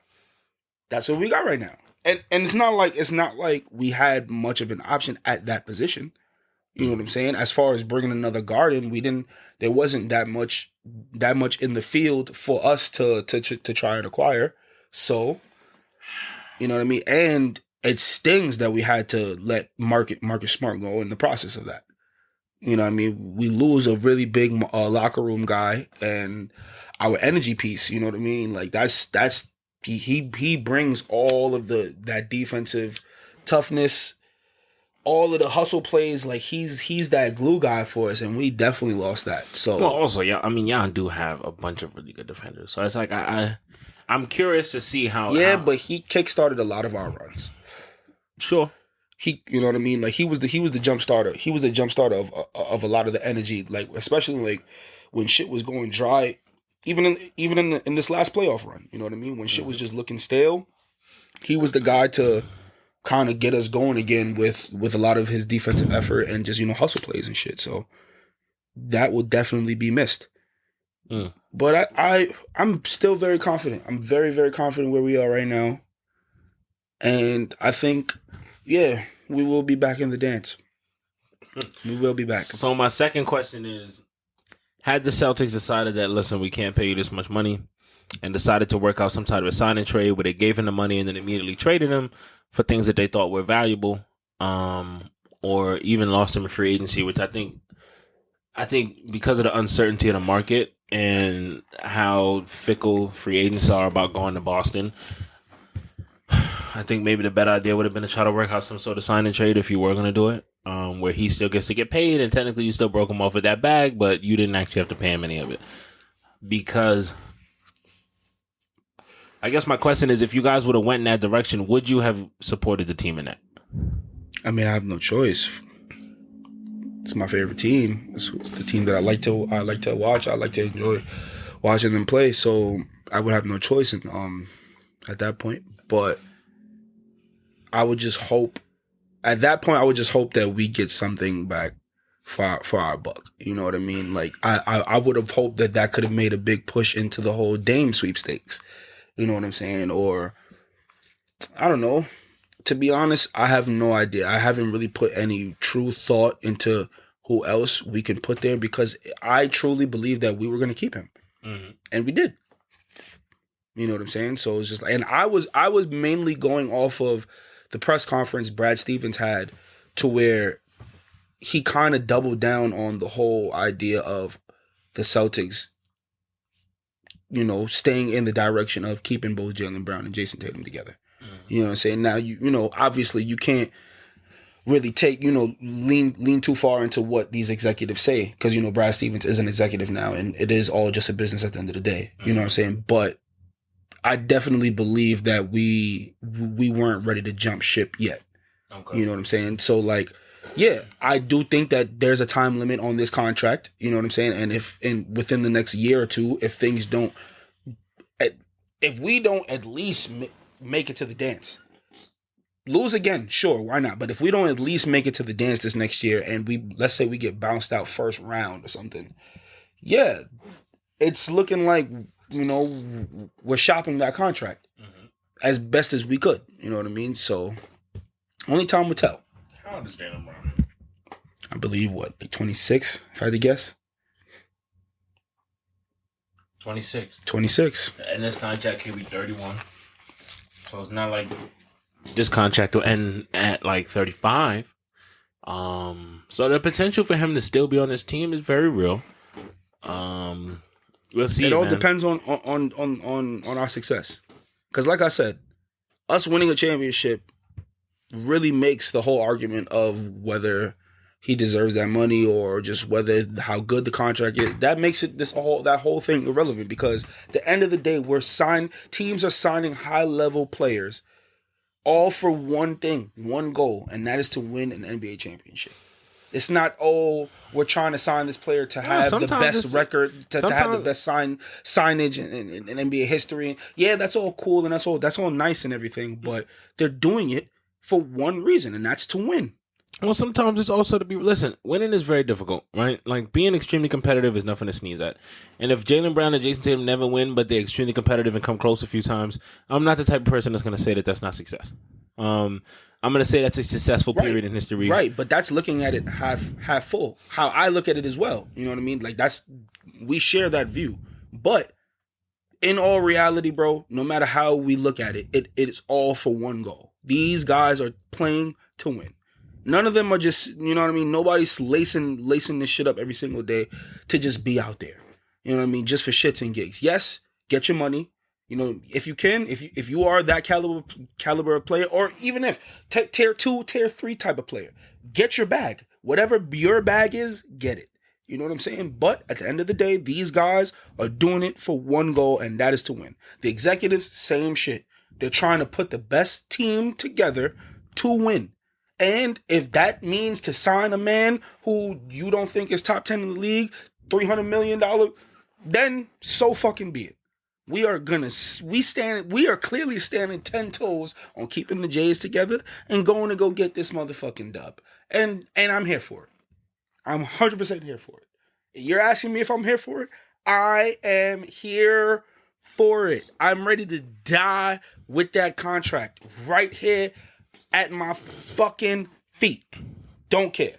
That's what we got right now. And it's not like we had much of an option at that position. You know what I'm saying? As far as bringing another guard in, there wasn't that much in the field for us to try and acquire. So, you know what I mean? And it stings that we had to let Marcus Smart go in the process of that. You know what I mean? We lose a really big locker room guy and our energy piece, you know what I mean? Like he brings all of that defensive toughness, all of the hustle plays. Like he's that glue guy for us, and we definitely lost that. So well, also, yeah, I mean, y'all do have a bunch of really good defenders. So it's like I'm curious to see how. Yeah, but he kickstarted a lot of our runs. Sure. You know what I mean? Like he was the jump starter. He was the jump starter of a lot of the energy. Like especially like when shit was going dry. Even in this last playoff run, you know what I mean? When shit was just looking stale, he was the guy to kind of get us going again with a lot of his defensive effort and just, hustle plays and shit. So that will definitely be missed. But I'm still very confident. I'm very, very confident where we are right now. And I think, yeah, we will be back in the dance. We will be back. So my second question is, had the Celtics decided that, listen, we can't pay you this much money, and decided to work out some type of sign and trade where they gave him the money and then immediately traded him for things that they thought were valuable, or even lost him in free agency, which I think because of the uncertainty of the market and how fickle free agents are about going to Boston, I think maybe the better idea would have been to try to work out some sort of sign and trade if you were going to do it, where he still gets to get paid, and technically you still broke him off with that bag, but you didn't actually have to pay him any of it. Because I guess my question is, if you guys would have went in that direction, would you have supported the team in that? I mean, I have no choice. It's my favorite team. It's the team that I like to watch. I like to enjoy watching them play. So I would have no choice at that point. But I would just hope, at that point, that we get something back for our buck. You know what I mean? Like, I would have hoped that could have made a big push into the whole Dame sweepstakes. You know what I'm saying? Or, I don't know. To be honest, I have no idea. I haven't really put any true thought into who else we can put there, because I truly believe that we were going to keep him. Mm-hmm. And we did. You know what I'm saying? So it's just like, and I was mainly going off of the press conference Brad Stevens had, to where he kind of doubled down on the whole idea of the Celtics, staying in the direction of keeping both Jaylen Brown and Jason Tatum together. Mm-hmm. You know what I'm saying? Now, obviously you can't really take, lean too far into what these executives say, because, Brad Stevens is an executive now, and it is all just a business at the end of the day. Mm-hmm. You know what I'm saying? But I definitely believe that we weren't ready to jump ship yet. Okay. You know what I'm saying? So, like, yeah, I do think that there's a time limit on this contract. You know what I'm saying? And if within the next year or two, if we don't at least make it to the dance, lose again, sure, why not? But if we don't at least make it to the dance this next year, and let's say we get bounced out first round or something, yeah, it's looking like, we're shopping that contract as best as we could. You know what I mean? So only time will tell. How old is Jaylen Brown? I believe, like 26, if I had to guess. 26. 26. And this contract can be 31. So it's not like this contract will end at like 35. So the potential for him to still be on this team is very real. We'll see. It all depends on our success. Because like I said, us winning a championship really makes the whole argument of whether he deserves that money or just how good the contract is. That makes it that whole thing irrelevant, because at the end of the day, teams are signing high level players all for one thing, one goal, and that is to win an NBA championship. It's not, oh, we're trying to sign this player to have the best record, to have the best signage in NBA history. Yeah, that's all cool and that's all nice and everything, but they're doing it for one reason, and that's to win. Well, sometimes it's also to be... Listen, winning is very difficult, right? Like, being extremely competitive is nothing to sneeze at. And if Jaylen Brown and Jason Tatum never win, but they're extremely competitive and come close a few times, I'm not the type of person that's going to say that that's not success. I'm going to say that's a successful period in history. Right, but that's looking at it half full. How I look at it as well. You know what I mean? Like, we share that view. But in all reality, bro, no matter how we look at it, it is all for one goal. These guys are playing to win. None of them are just, you know what I mean? Nobody's lacing this shit up every single day to just be out there. You know what I mean? Just for shits and gigs. Yes, get your money. You know, if you can, if you are that caliber of player, or even if tier 2, tier 3 type of player, get your bag. Whatever your bag is, get it. You know what I'm saying? But at the end of the day, these guys are doing it for one goal, and that is to win. The executives, same shit. They're trying to put the best team together to win. And if that means to sign a man who you don't think is top 10 in the league, $300 million, then so fucking be it. We are clearly standing 10 toes on keeping the Jays together and going to go get this motherfucking dub. And I'm here for it. I'm 100% here for it. You're asking me if I'm here for it? I am here for it. I'm ready to die with that contract right here at my fucking feet. Don't care.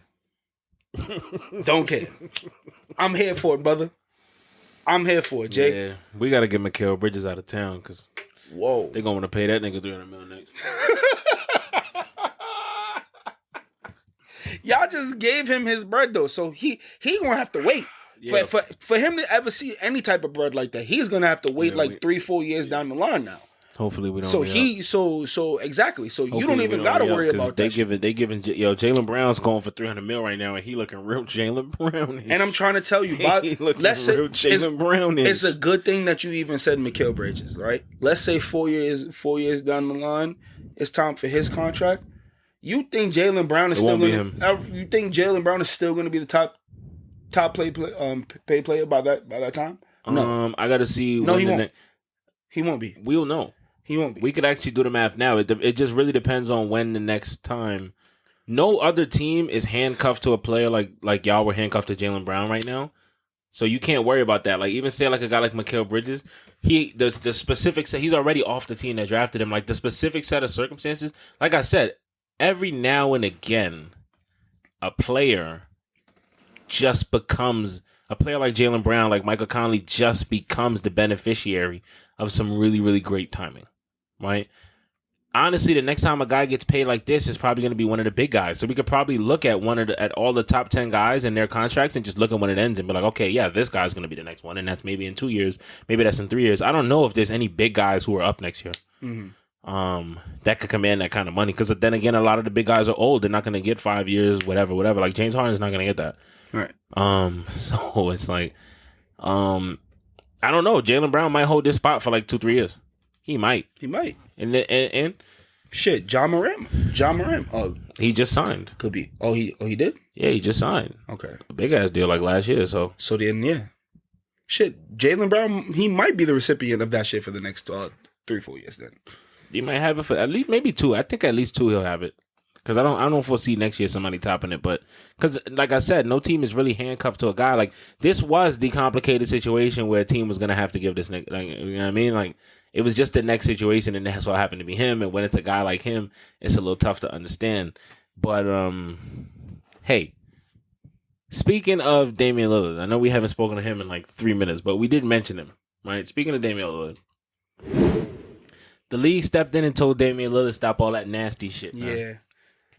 Don't care. I'm here for it, brother. I'm here for it, Jay. Yeah, we got to get Mikal Bridges out of town because they're going to want to pay that nigga $300 million next. Y'all just gave him his bread, though, so he going to have to wait. Yeah. For him to ever see any type of bread like that, he's going to have to wait 3-4 years down the line now. Hopefully we don't. So exactly. So hopefully you don't even gotta worry about that. They giving Jaylen Brown's going for $300 million right now, and he looking real Jaylen Brown. And I'm trying to tell you, Jaylen Brown. It's a good thing that you even said Mikal Bridges, right? Let's say 4 years down the line, it's time for his contract. You think Jaylen Brown is still going to? You think Jaylen Brown is still going to be the top paid player by that time? No, I got to see. No, he won't. He won't be. We'll know. He won't be. We could actually do the math now. It just really depends on when the next time. No other team is handcuffed to a player like y'all were handcuffed to Jaylen Brown right now. So you can't worry about that. Like, even say like a guy like Mikal Bridges, the specific set, he's already off the team that drafted him. Like, the specific set of circumstances, like I said, every now and again, a player just becomes a player like Jaylen Brown, like Michael Conley, just becomes the beneficiary of some really, really great timing, right? Honestly, the next time a guy gets paid like this is probably going to be one of the big guys. So we could probably look at at all the top 10 guys and their contracts and just look at when it ends and be like, okay, yeah, this guy's going to be the next one, and that's maybe in 2 years, maybe that's in 3 years. I don't know if there's any big guys who are up next year. Mm-hmm. That could command that kind of money, because then again, a lot of the big guys are old. They're not going to get 5 years, whatever. Like James Harden's not going to get that. Right. So it's like, I don't know. Jaylen Brown might hold this spot for like 2-3 years. He might. And shit, John Moran. Oh, he just signed. Could be. Oh, he did? Yeah, he just signed. Okay. A big ass deal like last year. So then, yeah. Shit, Jaylen Brown, he might be the recipient of that shit for the next 3-4 years then. He might have it for at least maybe 2. I think at least 2 he'll have it. Because I don't foresee next year somebody topping it. But because, like I said, no team is really handcuffed to a guy. Like, this was the complicated situation where a team was going to have to give this nigga. Like, you know what I mean? Like, it was just the next situation, and that's what happened to be him. And when it's a guy like him, it's a little tough to understand. But, hey, speaking of Damian Lillard, I know we haven't spoken to him in like 3 minutes, but we did mention him, right? Speaking of Damian Lillard, the league stepped in and told Damian Lillard stop all that nasty shit, man. Yeah.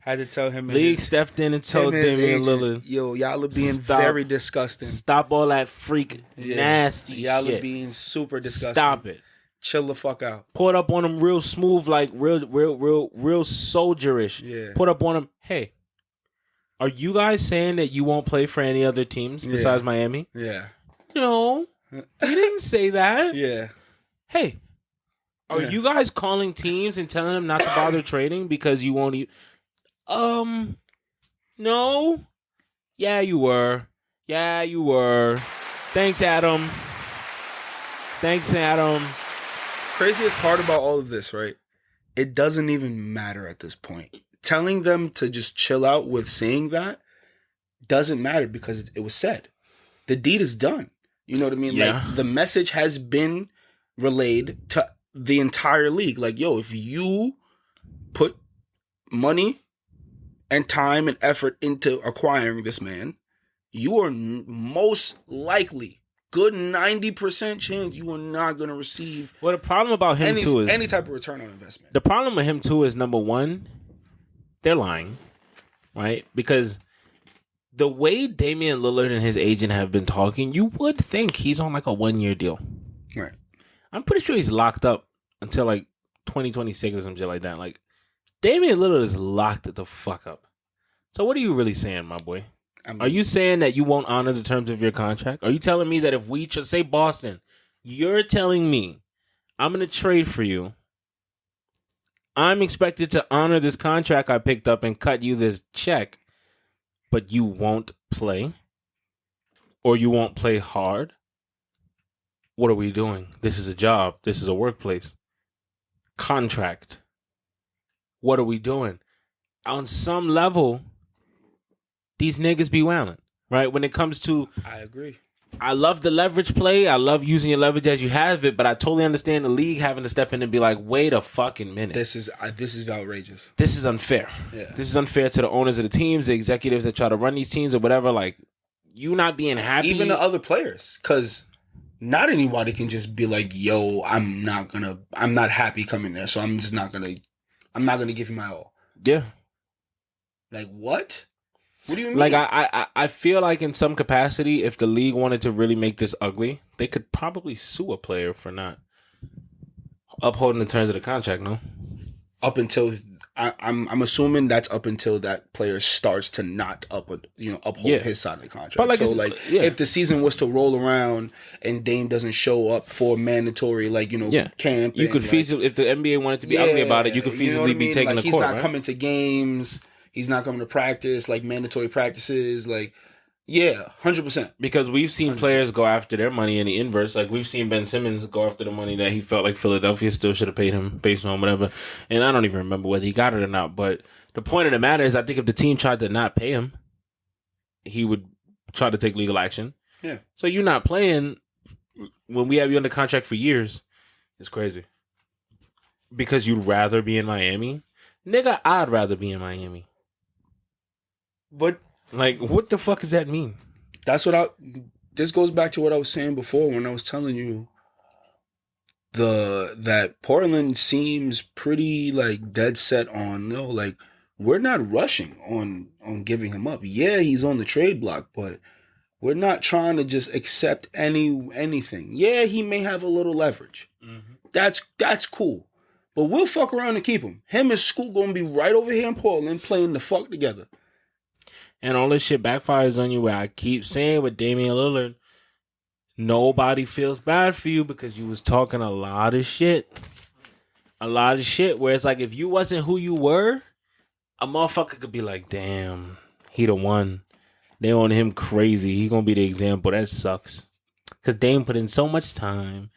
Had to tell him. League stepped in and told Damian Lillard, yo, y'all are being very disgusting. Stop all that freak nasty shit. Y'all are being super disgusting. Stop it. Chill the fuck out. Put up on him real smooth, like real soldierish. Yeah. Put up on him. Hey, are you guys saying that you won't play for any other teams besides Miami? Yeah. No, you didn't say that. Yeah. Hey, are you guys calling teams and telling them not to bother trading because you won't? No. Yeah, you were. Yeah, you were. Thanks, Adam. Thanks, Adam. Craziest part about all of this, right? It doesn't even matter at this point. Telling them to just chill out with saying that doesn't matter because it was said. The deed is done. You know what I mean? Yeah. Like, the message has been relayed to the entire league. Like, yo, if you put money and time and effort into acquiring this man, you are most likely, good 90% chance you are not going to receive Well, the problem about him too is any type of return on investment. the problem with him too is, number one, they're lying, right? Because the way Damian Lillard and his agent have been talking, you would think he's on like a 1-year deal. Right. I'm pretty sure he's locked up until like 2026 or some shit like that. Like, Damian Lillard is locked the fuck up. So what are you really saying, my boy? Are you saying that you won't honor the terms of your contract? Are you telling me that if we say Boston, you're telling me I'm going to trade for you, I'm expected to honor this contract I picked up and cut you this check, but you won't play? Or you won't play hard? What are we doing? This is a job. This is a workplace. Contract. What are we doing? On some level, these niggas be wildin', right? When it comes to, I agree. I love the leverage play. I love using your leverage as you have it, but I totally understand the league having to step in and be like, wait a fucking minute. This is outrageous. This is unfair. Yeah. This is unfair to the owners of the teams, the executives that try to run these teams or whatever. Like, you not being happy. Even the other players, because not anybody can just be like, yo, I'm not happy coming there, so I'm not gonna give you my all. Yeah. Like, what? What do you mean? Like, I feel like in some capacity, if the league wanted to really make this ugly, they could probably sue a player for not upholding the terms of the contract, no? Up until I'm assuming that's up until that player starts to not uphold his side of the contract. But so if the season was to roll around and Dame doesn't show up for mandatory camp, you could feasibly, if the NBA wanted to be ugly about it, you could feasibly be taking the court. He's not coming to games. He's not coming to practice, like mandatory practices, like, yeah, 100%. Because we've seen 100%. Players go after their money in the inverse. Like, we've seen Ben Simmons go after the money that he felt like Philadelphia still should have paid him based on whatever. And I don't even remember whether he got it or not. But the point of the matter is, I think if the team tried to not pay him, he would try to take legal action. Yeah. So you're not playing when we have you under contract for years. It's crazy. Because you'd rather be in Miami? Nigga, I'd rather be in Miami. But like, what the fuck does that mean? This goes back to what I was saying before when I was telling you that Portland seems pretty like dead set on we're not rushing on giving him up. Yeah, he's on the trade block, but we're not trying to just accept anything. Yeah, he may have a little leverage. Mm-hmm. That's cool. But we'll fuck around and keep him. Him and Scoot gonna be right over here in Portland playing the fuck together. And all this shit backfires on you where I keep saying with Damian Lillard, nobody feels bad for you because you was talking a lot of shit. A lot of shit where it's like if you wasn't who you were, a motherfucker could be like, damn, he the one. They on him crazy. He gonna be the example. That sucks. Because Dame put in so much time.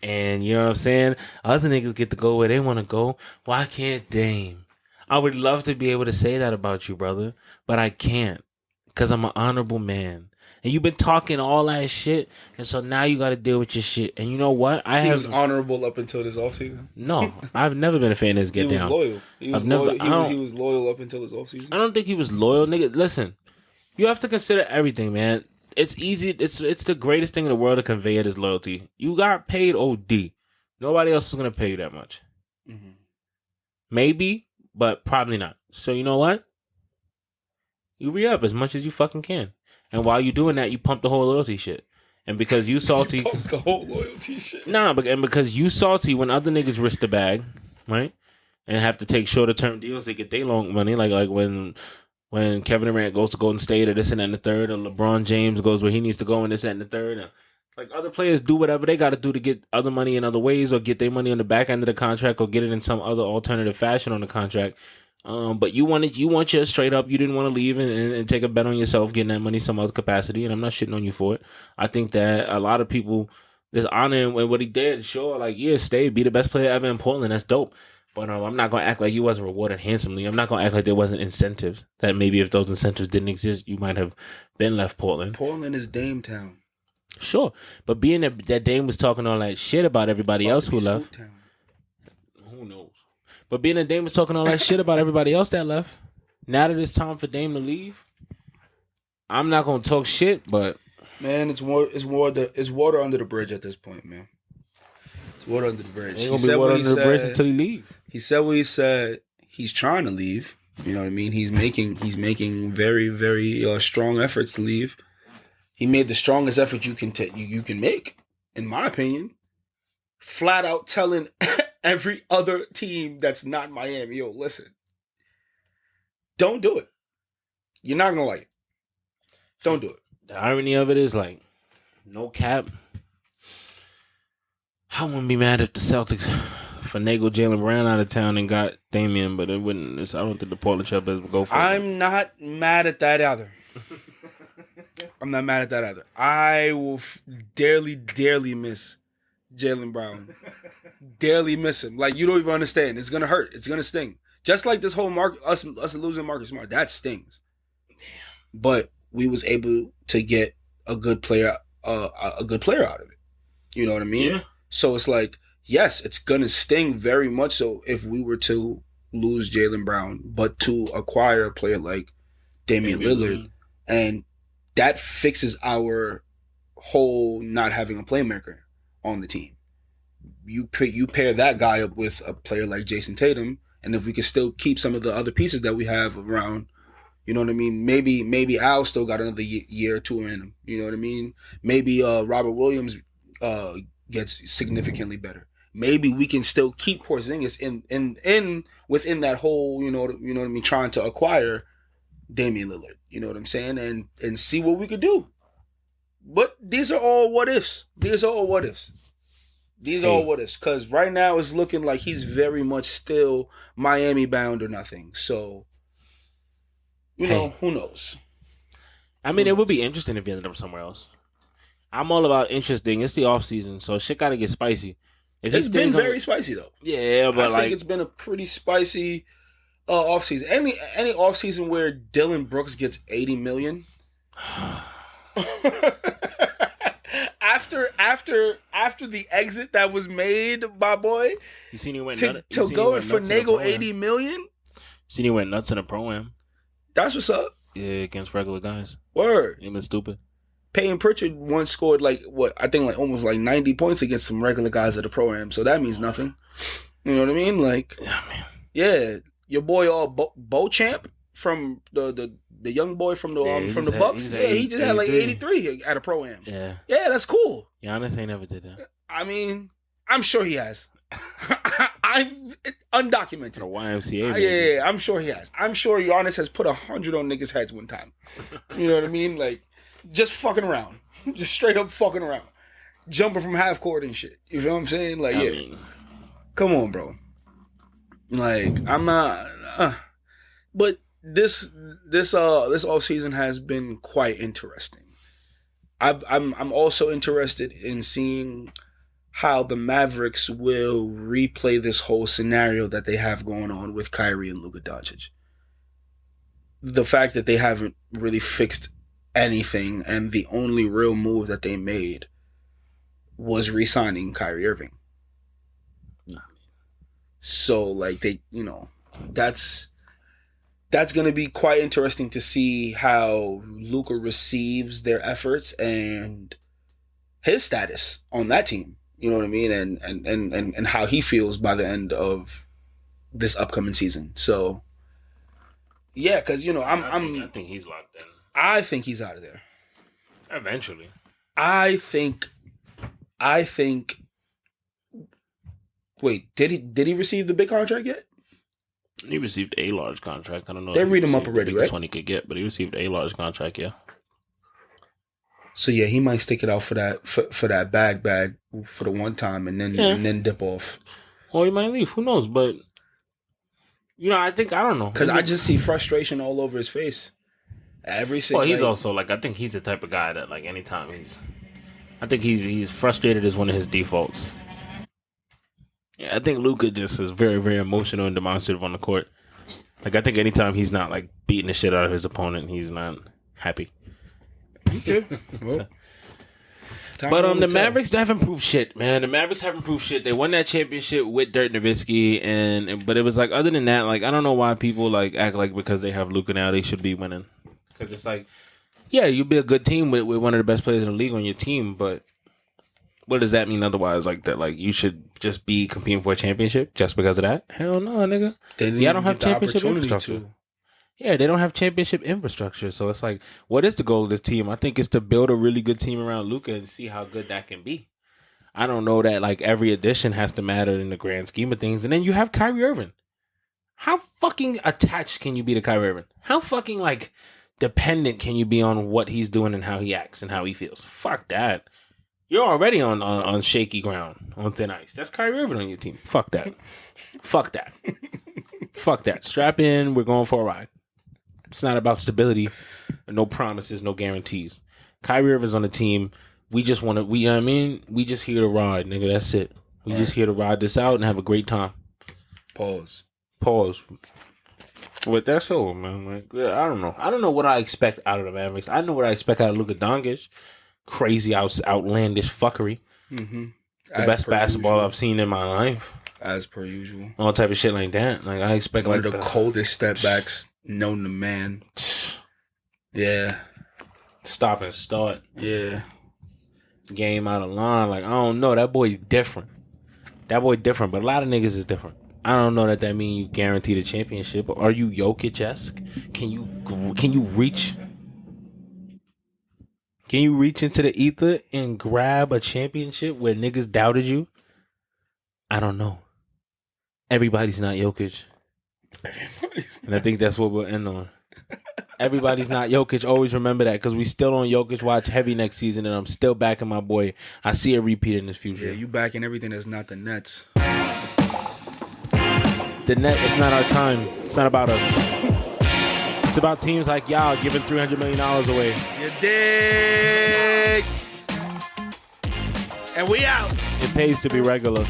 And you know what I'm saying? Other niggas get to go where they want to go. Why can't Dame? I would love to be able to say that about you, brother, but I can't because I'm an honorable man. And you've been talking all that shit, and so now you got to deal with your shit. And you know what? He was honorable up until this offseason? No, I've never been a fan of his get down. He was loyal. He was loyal up until this offseason? I don't think he was loyal, nigga. Listen, you have to consider everything, man. It's easy. It's the greatest thing in the world to convey it is loyalty. You got paid OD. Nobody else is going to pay you that much. Mm-hmm. Maybe. But probably not. So you know what? You re-up as much as you fucking can. And while you're doing that, you pump the whole loyalty shit. And because you salty... you pump the whole loyalty shit? Nah, and because you salty when other niggas risk the bag, right? And have to take shorter term deals to get their long money. Like when Kevin Durant goes to Golden State or this and that and the third, or LeBron James goes where he needs to go and this and the third. And like other players do whatever they got to do to get other money in other ways or get their money on the back end of the contract or get it in some other alternative fashion on the contract. But you want your straight up. You didn't want to leave and take a bet on yourself, getting that money some other capacity. And I'm not shitting on you for it. I think that a lot of people, there's honor in what he did. Sure, like, yeah, stay, be the best player ever in Portland. That's dope. But I'm not going to act like you wasn't rewarded handsomely. I'm not going to act like there wasn't incentives. That maybe if those incentives didn't exist, you might have been left Portland. Portland is Dame Town. Sure. But being that Dame was talking all that shit about everybody else who left. Who knows? But being that Dame was talking all that shit about everybody else that left. Now that it's time for Dame to leave, I'm not going to talk shit, but... Man, it's water under the bridge at this point, man. It's water under the bridge. Ain't gonna be water under the bridge until he leave. He said what he said. He's trying to leave. You know what I mean? He's making very, very strong efforts to leave. He made the strongest effort you can make, in my opinion. Flat out telling every other team that's not Miami, yo, listen, don't do it. You're not gonna like it. Don't do it. The irony of it is, like, no cap. I wouldn't be mad if the Celtics finagled Jaylen Brown out of town and got Damian, but it wouldn't. I don't think the Portland Trailblazers would go for it. I'm not mad at that either. I'm not mad at that either. I will dearly miss Jaylen Brown. Dearly miss him. Like, you don't even understand. It's gonna hurt. It's gonna sting. Just like this whole us losing Marcus Smart. That stings. But we was able to get a good player out of it. You know what I mean? Yeah. So it's like, yes, it's gonna sting very much so if we were to lose Jaylen Brown, but to acquire a player like Damian Lillard, and that fixes our whole not having a playmaker on the team. You pair that guy up with a player like Jason Tatum, and if we can still keep some of the other pieces that we have around, you know what I mean? Maybe Al still got another year or two in him. You know what I mean? Maybe Robert Williams gets significantly better. Maybe we can still keep Porzingis in within that whole, you know what I mean, trying to acquire Damian Lillard. You know what I'm saying? And see what we could do. But these are all what ifs. These are all what ifs. Because right now it's looking like he's very much still Miami bound or nothing. So, you know, who knows? I mean, it would be interesting if he ended up somewhere else. I'm all about interesting. It's the off season, so shit gotta get spicy. It's been very spicy though. Yeah, but I think it's been a pretty spicy off season. Any off season where Dylan Brooks gets $80 million. After the exit that was made, my boy, you seen he went to go and finagle $80 million. You seen he went nuts in a pro-am. That's what's up. Yeah, against regular guys. Word. He been stupid. Peyton Pritchard once scored almost 90 points against some regular guys at the pro-am, so that means nothing. You know what I mean? Like, yeah, man. Yeah, your boy Beauchamp from the young boy from the Bucks. He just had like 83 at a pro-am. Yeah, that's cool. Giannis ain't never did that. I mean, I'm sure he has. I'm undocumented. A YMCA. Yeah, I'm sure he has. I'm sure Giannis has put 100 on niggas' heads one time. You know what I mean? Like, just fucking around. Just straight up fucking around. Jumping from half court and shit. You feel what I'm saying? Like, I mean, come on, bro. Like, I'm not... but this off season has been quite interesting. I'm also interested in seeing how the Mavericks will replay this whole scenario that they have going on with Kyrie and Luka Doncic. The fact that they haven't really fixed anything, and the only real move that they made was re-signing Kyrie Irving. So, like, that's going to be quite interesting to see how Luka receives their efforts and his status on that team. You know what I mean? And how he feels by the end of this upcoming season. So, yeah, because, I think he's locked in. I think he's out of there. Eventually. I think. Wait, did he receive the big contract yet? He received a large contract. I don't know. They read him up already, right? One he could get, but he received a large contract. Yeah. So yeah, he might stick it out for that bag for the one time, and then dip off. Or he might leave. Who knows? But I don't know. Because I just see frustration all over his face. Every single. Well, he's also like, I think he's the type of guy that like anytime I think he's frustrated is one of his defaults. Yeah, I think Luka just is very, very emotional and demonstrative on the court. Like, I think anytime he's not like beating the shit out of his opponent, he's not happy. Okay. Well. But the Mavericks haven't proved shit, man. The Mavericks haven't proved shit. They won that championship with Dirk Nowitzki, but it was like, other than that, like, I don't know why people like act like because they have Luka now they should be winning. Because it's like, yeah, you'd be a good team with one of the best players in the league on your team, but what does that mean otherwise? Like that, like you should just be competing for a championship just because of that? Hell no, nigga. I don't have championship infrastructure. Yeah, they don't have championship infrastructure. So it's like, what is the goal of this team? I think it's to build a really good team around Luka and see how good that can be. I don't know that like every addition has to matter in the grand scheme of things. And then you have Kyrie Irving. How fucking attached can you be to Kyrie Irving? How fucking like dependent can you be on what he's doing and how he acts and how he feels? Fuck that. You're already on shaky ground, on thin ice. That's Kyrie Irving on your team. Fuck that. Fuck that. Fuck that. Strap in. We're going for a ride. It's not about stability. No promises, no guarantees. Kyrie Irving's on the team. We just want to, we just here to ride, nigga. That's it. We just here to ride this out and have a great time. Pause. But that's all, man. Like, I don't know. I don't know what I expect out of the Mavericks. I know what I expect out of Luka Doncic. Crazy, outlandish fuckery. Mm-hmm. The best basketball I've seen in my life. As per usual. All type of shit like that. Like, I expect one of the coldest step backs known to man. Yeah. Stop and start. Yeah. Game out of line. Like, I don't know. That boy's different. But a lot of niggas is different. I don't know that means you guarantee the championship. Are you Jokic-esque? Can you reach? Can you reach into the ether and grab a championship where niggas doubted you? I don't know. Everybody's not Jokic. And I think that's what we'll end on. Everybody's not Jokic. Always remember that, because we still on Jokic watch heavy next season, and I'm still backing my boy. I see a repeat in this future. Yeah, you backing everything that's not the Nets. The net, it's not our time. It's not about us. It's about teams like y'all giving $300 million away. You dig? And we out. It pays to be regular.